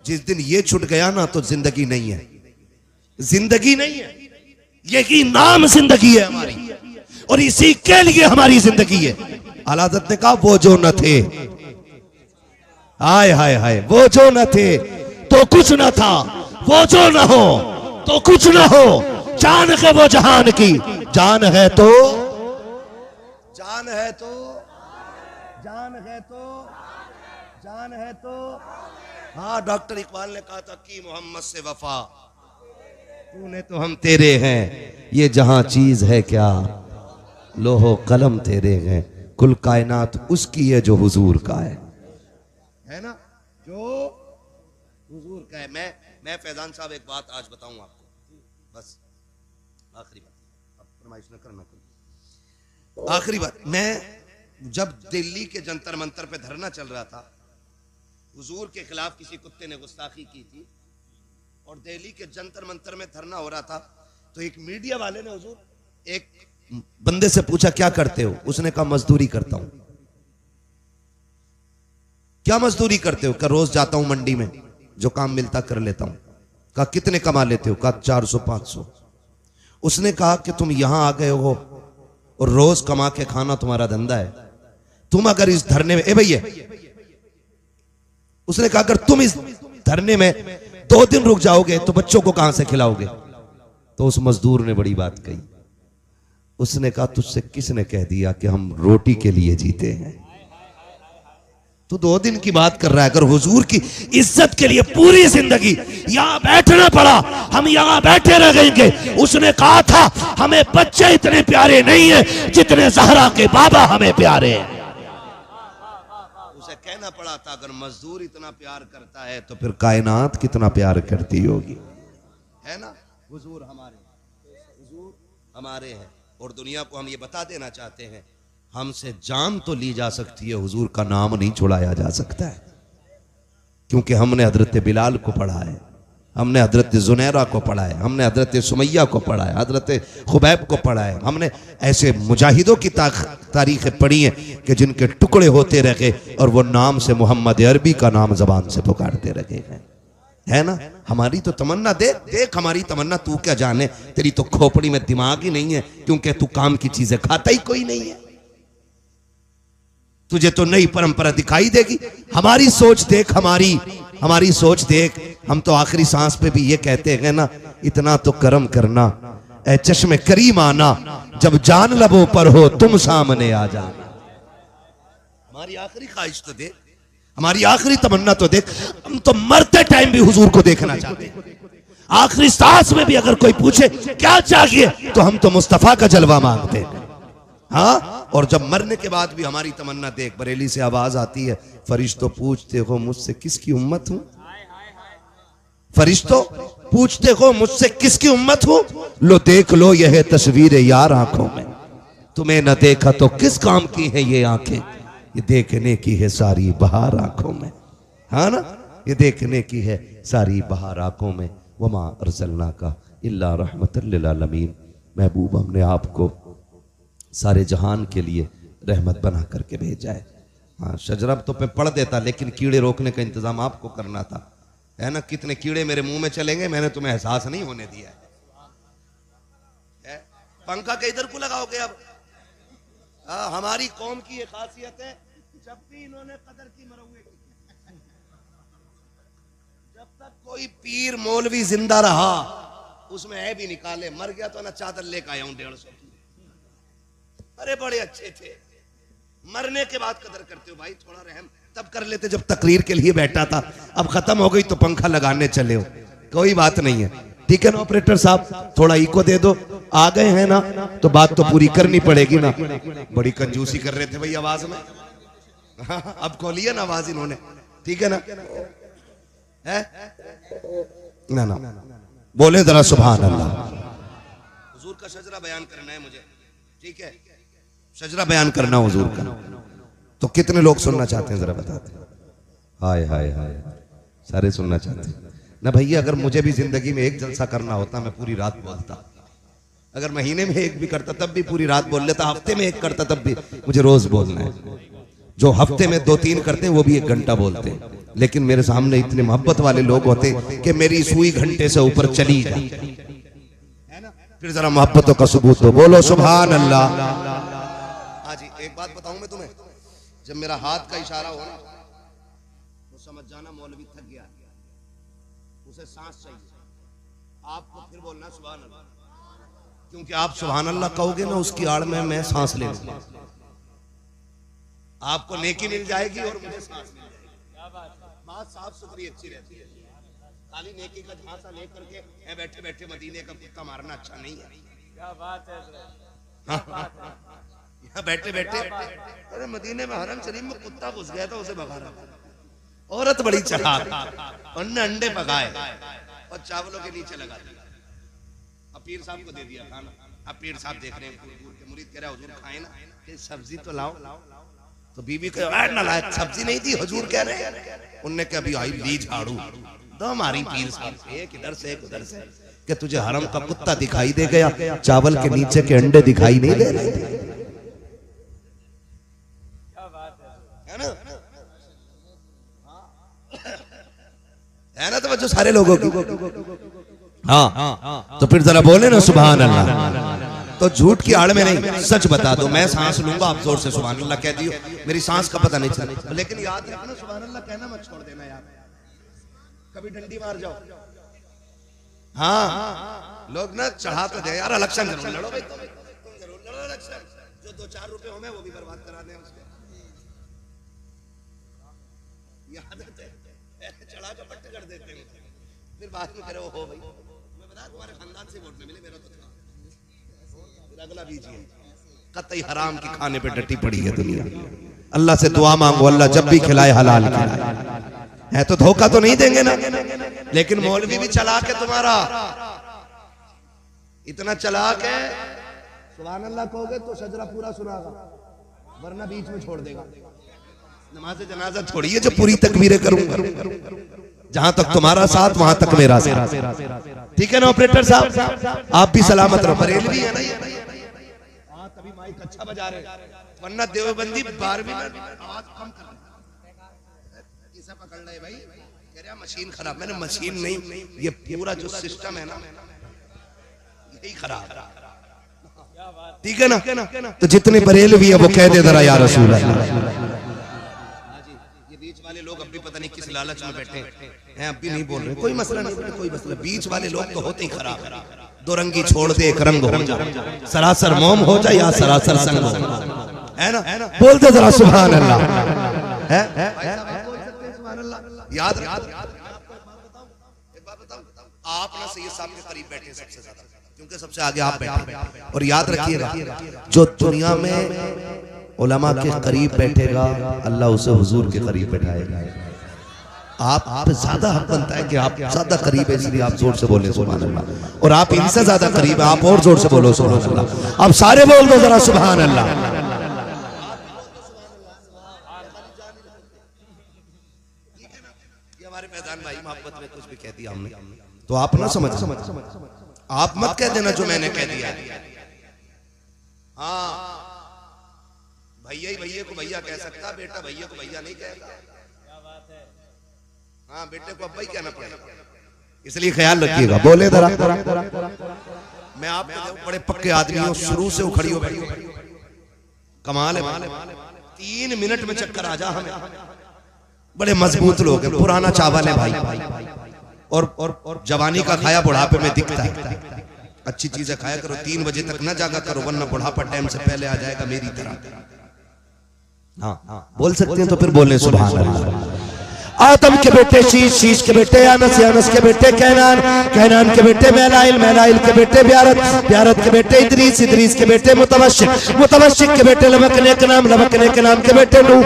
जिस दिन ये छूट गया ना तो जिंदगी नहीं है, जिंदगी नहीं है। यही नाम जिंदगी है हमारी और इसी के लिए हमारी जिंदगी है। आला हज़रत ने कहा, वो जो न थे, हाय हाय हाय, वो जो न थे तो कुछ न था, वो जो न हो तो कुछ न हो। जान है वो जहान की, जान है तो, जान है तो, जान है तो, जान है तो। हाँ, डॉक्टर इकबाल ने कहा था कि मोहम्मद से वफा, तूने तो हम तेरे हैं, ये जहां चीज है क्या, लोहो कलम तेरे हैं, कुल कायनात उसकी है जो हुजूर का है ना, जो हुजूर का है। मैं फैजान साहब एक बात आज बताऊं आपको, बस आखिरी बात, अब फरमाइश न करना कोई। आखिरी बात, मैं जब दिल्ली के जंतर मंतर पे धरना चल रहा था, हुजूर के खिलाफ किसी कुत्ते ने गुस्ताखी की थी और दिल्ली के जंतर मंतर में धरना हो रहा था, तो एक मीडिया वाले ने हुजूर एक बंदे से पूछा क्या करते हो, उसने कहा मजदूरी करता हूं। क्या मजदूरी करते हो? कहा रोज जाता हूं मंडी में, जो काम मिलता कर लेता हूं। कहा कितने कमा लेते हो? कहा 400-500। उसने कहा कि तुम यहां आ गए हो और रोज कमा के खाना तुम्हारा धंधा है, तुम अगर इस धरने में, ए भैया, उसने कहा अगर तुम इस धरने में 2 दिन रुक जाओगे तो बच्चों को कहां से खिलाओगे? तो उस मजदूर ने बड़ी बात कही, उसने कहा तुझसे किसने कह दिया कि हम रोटी के लिए जीते हैं? तू 2 दिन की बात कर रहा है। अगर हुजूर की इज्जत के लिए पूरी जिंदगी यहां बैठना पड़ा, हम यहां बैठे रह गएंगे। उसने कहा था हमें बच्चे इतने प्यारे नहीं है जितने ज़हरा के बाबा हमें प्यारे हैं। उसे कहना पड़ा था अगर मजदूर इतना प्यार करता है तो फिर कायनात कितना प्यार करती होगी, है ना। हुजूर हमारे हैं और दुनिया को हम ये बता देना चाहते हैं, हमसे जान तो ली जा सकती है, हुजूर का नाम नहीं छुड़ाया जा सकता है, क्योंकि हमने हजरत बिलाल को पढ़ा है, हमने हजरत जुनैरा को पढ़ा है, हमने हजरत सुमैया को पढ़ा है, हजरत खुबैब को पढ़ा है, हमने ऐसे मुजाहिदों की तारीखें पढ़ी हैं कि जिनके टुकड़े होते रहे और वो नाम से मोहम्मद अरबी का नाम जबान से पुकारते रहे हैं। है ना? हमारी तो तमन्ना देख हमारी तमन्ना, तू क्या जाने, तेरी तो खोपड़ी में दिमाग ही नहीं है, क्योंकि तू काम की चीजें खाता ही कोई नहीं है। तुझे तो नई परंपरा दिखाई देगी। हमारी सोच देख, हमारी सोच देख। हम तो आखिरी सांस पे भी ये कहते हैं ना, इतना तो करम करना ए चश्मे करीम आना, जब जान लबों पर हो तुम सामने आ जाना। हमारी आखिरी ख्वाहिश तो देख, हमारी आखिरी तमन्ना तो देख। हम तो मरते टाइम भी हुजूर को देखना चाहते हैं। आखिरी सांस में भी अगर कोई पूछे क्या चाहिए, तो हम तो मुस्तफा का जलवा मांगते हैं। हाँ, और जब मरने के बाद भी हमारी तमन्ना देख, बरेली से आवाज आती है, फरिश्तों पूछते हो मुझसे किसकी उम्मत हूं, फरिश्तों पूछते हो मुझसे किसकी उम्मत हूं, लो देख लो यह तस्वीर यार आंखों में, तुम्हें न देखा तो किस काम की है ये आंखें, ये देखने की है सारी बहार आंखों में। हाँ ना, ये देखने की है सारी बहार आंखों में। वमा अरसलना का इल्ला रहमतल लिल आलमीन, महबूब हमने आपको सारे जहान के लिए रहमत बना करके भेजा है। हाँ, शजरा तो मैं पढ़ देता, लेकिन कीड़े रोकने का इंतजाम आपको करना था। है ना, कितने कीड़े मेरे मुंह में चलेंगे, मैंने तुम्हें एहसास नहीं होने दिया है। पंखा के इधर को लगाओगे अब। हमारी कौम की ये खासियत है, जब भी इन्होंने कदर की मरौए की, जब तक कोई पीर मौलवी जिंदा रहा उसमें है भी निकाले, मर गया तो ना चादर लेकर आया हूं 150 की। अरे बड़े अच्छे थे, मरने के बाद कदर करते हो भाई, थोड़ा रहम तब कर लेते जब तकरीर के लिए बैठा था, अब खत्म हो गई तो पंखा लगाने चले हो, कोई बात नहीं है। ठीक है ना ऑपरेटर साहब, थोड़ा इको दे दो, आ गए हैं ना तो बात तो पूरी करनी पड़ेगी ना। बड़ी कंजूसी कर रहे थे भाई आवाज में, अब खोलिए ना आवाज इन्होंने। ठीक है ना, है ना बोले जरा सुभान अल्लाह। हुजूर का शजरा बयान करना है मुझे, ठीक है, शजरा बयान करना हुजूर का। तो कितने लोग सुनना चाहते हैं जरा बताते। हाय हाय हाय, सारे सुनना चाहते हैं ना भैया। अगर मुझे भी जिंदगी में एक जलसा करना होता मैं पूरी रात बोलता, अगर महीने में एक भी करता तब भी पूरी रात बोल लेता, हफ्ते में एक करता तब भी। मुझे रोज बोलना है। जो हफ्ते में 2-3 करते हैं वो भी 1 घंटा बोलते हैं, लेकिन मेरे सामने इतने मोहब्बत वाले लोग होते कि मेरी सुई घंटे से ऊपर चली जाती। फिर जरा मोहब्बतों का सबूत दो, बोलो सुभान अल्लाह। हाँ जी, एक बात बताऊं मैं तुम्हें, जब मेरा हाथ का इशारा हो ना तो समझ जाना मौलवी थक गया, उसे सांस चाहिए। आपको फिर बोलना सुभान अल्लाह, क्योंकि आप सुभान अल्लाह कहोगे ना, उसकी आड़ में मैं सांस ले लूंगा। आपको नेकी मिल जाएगी और मुझे सांस मिल जाएगी। बात साफ सुथरी अच्छी रहती है। खाली नेकी का झांसा लेकर के बैठे बैठे मदीने का कुत्ता मारना अच्छा नहीं है। क्या बात है, यहाँ बैठे बैठे, अरे मदीने में हरम शरीफ में कुत्ता घुस गया था, उसे भगा रहा था। औरत बड़ी चालाक, उनने अंडे पकाए और चावलों के नीचे लगा दिया। अब पीर साहब को दे दिया खाना। अब पीर साहब देख रहे हैं, मुरीद कह रहा है हुजूर खाए ना, सब्जी तो लाओ। तो बीवी कहे नालायक, सब्जी नहीं थी, हुजूर कह रहे हैं। उनने कहा अभी आई ली झाड़ू दो हमारी पीर साहब, एक इधर से एक उधर से, कि तुझे हरम का कुत्ता दिखाई दे गया, चावल के नीचे के अंडे दिखाई नहीं दे रहे थे। है ना, है ना, तो जो सारे लोगों की। हाँ, तो फिर जरा बोले ना सुभान अल्लाह। तो झूठ की आड़ में नहीं, सच बता दो। मैं सांस लूंगा, आप जोर से सुभान अल्लाह कह दियो, मेरी सांस का पता नहीं चला। लेकिन याद रखना, सुभान अल्लाह कहना मत छोड़ देना यार, कभी डंडी मार जाओ। हाँ, लोग ना चढ़ा तो दे यार, इलेक्शन जरूर लड़ो भाई, तुम जरूर लड़ो इलेक्शन, जो 2-4 रुपए हो वो भी बर्बाद करा दें उसके। याद है, चढ़ा के पट्टे कर देते हैं, फिर बाद में करे हो भाई, मैं बता तुम्हारे खानदान से वोट न मिले, मेरा तो था। फिर अगला बीजिए, कतई हराम की खाने पे डटी पड़ी है दुनिया। अल्लाह से दुआ मांगो, अल्लाह जब भी खिलाए हलाल खिलाए। है तो धोखा तो नहीं देंगे ना, लेकिन मौलवी भी चलाक है तुम्हारा, इतना चलाक है, सुभान अल्लाह कहोगे तो शजरा पूरा सुनागा, वरना बीच में छोड़ देगा। नमाज जनाजा छोड़िए जो पूरी तकबीरें करूंगा, जहां तक तुम्हारा साथ वहां तक मेरा साथ। ठीक है ना ऑपरेटर साहब, आप भी सलामत रहो। बरेलवी है ना ये? हाँ, तभी माइक अच्छा बजा रहे, वरना देवबंदी 12वीं में आवाज कम कर रहे। इसे पकड़ ले भाई, कह रहा मशीन खराब। मैंने मशीन नहीं, ये पूरा जो सिस्टम है ना यही खराब। ठीक है ना? तो जितने बरेलवी है वो कह दे जरा या रसूल अल्लाह। बीच वाले लोग अब भी पता नहीं किस लालच में बैठे हैं, अब भी नहीं बोल रहे। कोई मसला नहीं, कोई मसला। बीच वाले लोग तो होते ही खराब। दो रंगी छोड़ दे एक रंग हो जा, सरासर मोम हो जाए या सरासर संग हो, है ना? बोलते जरा सुभान अल्लाह। याद आप ना सैयद साहब के करीब बैठे सबसे ज्यादा, क्योंकि सबसे आगे आप बैठे। और याद रखिएगा, जो दुनिया में उलमा के करीब बैठेगा अल्लाह उसे हुजूर के करीब बैठाएगा। आप ज्यादा हक बनता है कि आप ज्यादा करीब है, इसलिए आप जोर से बोले सुभान अल्लाह। और आप इनसे ज्यादा करीब है, आप और जोर से बोलो सुभान अल्लाह। अब सारे बोल दो जरा सुभान अल्लाह। ये हमारे फैजान भाई मोहब्बत में कुछ भी कह दिया हमने तो आप ना समझ, आप मत कह देना जो मैंने कह दिया। हाँ, भैया ही भैया को भैया कह सकता, बेटा भैया को भैया नहीं कहता। हाँ, बेटे को अब्बा ही कहना पड़ेगा, इसलिए ख्याल रखिएगा। बोले जरा, मैं आपको बड़े पक्के आदमी हूँ, शुरू से उखड़ी हो बैठी। कमाल है, 3 मिनट में चक्कर आ जा हमें। बड़े मजबूत लोग हैं, पुराना चावल है भाई। और जवानी का खाया बुढ़ापे में दिखता है। अच्छी चीजें खाया करो, 3 बजे तक ना जागा करो, वरना बुढ़ापा टाइम से पहले आ जाएगा मेरी तरह। हाँ, बोल सकते हैं तो फिर बोले सुभान अल्लाह। आदम के बेटे शीश, शीश के बेटे अनस, अनस के बेटे कैनान, कैनान के बेटे मैलाइल, मैलाइल के बेटे ब्यारत, ब्यारत के बेटे इदरीस, इदरीस के बेटे मुतवश्शिक, मुतवश्शिक के बेटे लबकने के नाम, लबकने के नाम के बेटे नूह।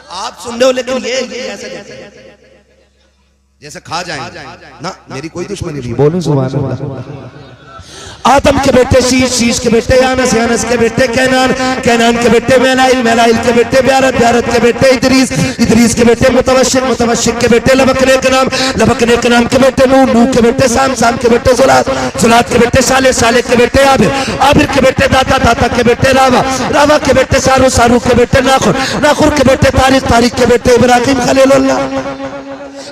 आप सुन रहे हो, लेकिन ये ऐसे जैसे खा जाएंगे ना। मेरी कोई दुश्मनी नहीं, बोलो सुभान अल्लाह। आदम के बेटे शीश, शीश के बेटे अनस, अनस के बेटे कैनान, कैनान के बेटे मैलाइल, मैलाइल के बेटे ब्यारत, ब्यारत के बेटे इदरीस, इदरीस के बेटे मुतवश्शिक, मुतवश्शिक के बेटे लबकने के नाम, लबकने के नाम के बेटे नूह, नूह के बेटे साम, साम के बेटे जुलात, जुलात के बेटे साले, साले के बेटे आबिर, आबिर के बेटे दाता, दाता के बेटे रावा, रावा के बेटे सारू, सारू के बेटे नाखुर, नाखुर के बेटे तारिक, तारिक के बेटे इब्राहिम खलीलुल्लाह,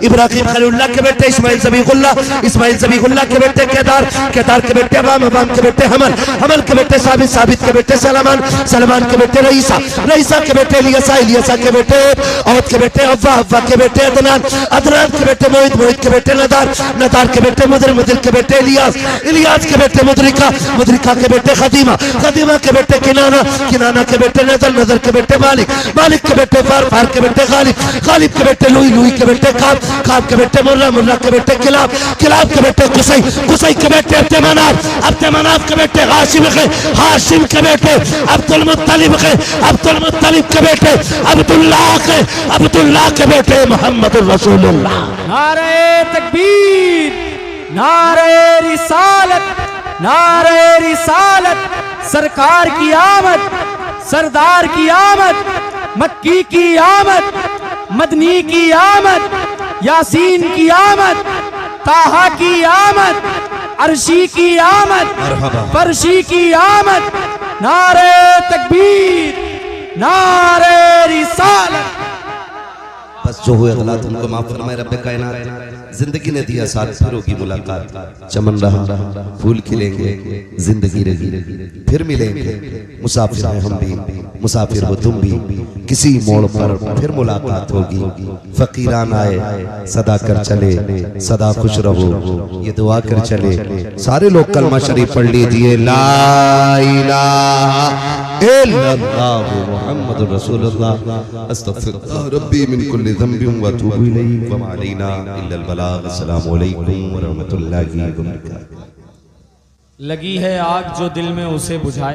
इब्राहिम खलीलुल्लाह के बेटे इस्माइल ज़बीहुल्लाह, इस्माइल ज़बीहुल्लाह के बेटे केदार, केदार के बेटे अबाम, अबाम के बेटे हमल, हमल के बेटे साबित, साबित के बेटे सलमान, सलमान के बेटे रईसा, रईसा के बेटे इलियासा, इलियासा के बेटे औद के बेटे अव्वा, अव्वा के बेटे अदनान, अदनान के बेटे मोहित, मोहित के बेटे नदार, नदार के बेटे मुदर, मुदर के बेटे इलियास, इलियास के बेटे मुदरिका, मुदरिका के बेटे खदीमा, खदीमा के बेटे किनाना, किनाना के बेटे नजर, नजर के बेटे मालिक, मालिक के बेटे फार, फार के बेटे गालिब, गालिब के बेटे लुई, लुई के बेटे काब, काब के बेटे मुर्रा, मुर्रा के बेटे किलाब, किलाब के बेटे कुसई, कुसई के बेटे अब्दे मनाफ, अब्दे मनाफ के बेटे हाशिम के, हाशिम के बेटे अब्दुल मुत्तलिब के, अब्दुल मुत्तलिब के बेटे अब्दुल्लाह के, अब्दुल्लाह के बेटे मोहम्मद रसूलुल्लाह। नारे तकबीर, नारे रिसालत, नारे रिसालत, सरकार की आमद, सरदार की आमद, मक्की की आमद, मदनी की आमद, यासीन की आमद, ताहा की आमद, अर्शी की आमद, फरशी की आमद। नारे तकबीर, नारे रिसालत। बस जो हुए गलत उनको माफ फरमाए रब्बे कायनात। जिंदगी ने दिया साथ, फिर होगी मुलाकात, चमन रहा फूल खिलेंगे, जिंदगी रही फिर मिलेंगे। मुसाफिर हैं हम भी, मुसाफिर हो तुम भी, किसी मोड़ पर फिर मुलाकात होगी। फकीरान आए सदा कर चले, सदा खुश रहो ये दुआ कर चले। सारे लोग कलमा शरीफ पढ़ लीजिए, ला इलाहा इल्लल्लाह मुहम्मदुर रसूलुल्लाह, अस्तगफिरुल्लाह रब्बी मिन कुल्लि ज़ंबिन व अतूबु इलैहि व मा अलैना इल्लल बलाग। अस्सलामु अलैकुम व रहमतुल्लाहि व बरकातुहू। लगी है आग जो दिल में उसे बुझाए।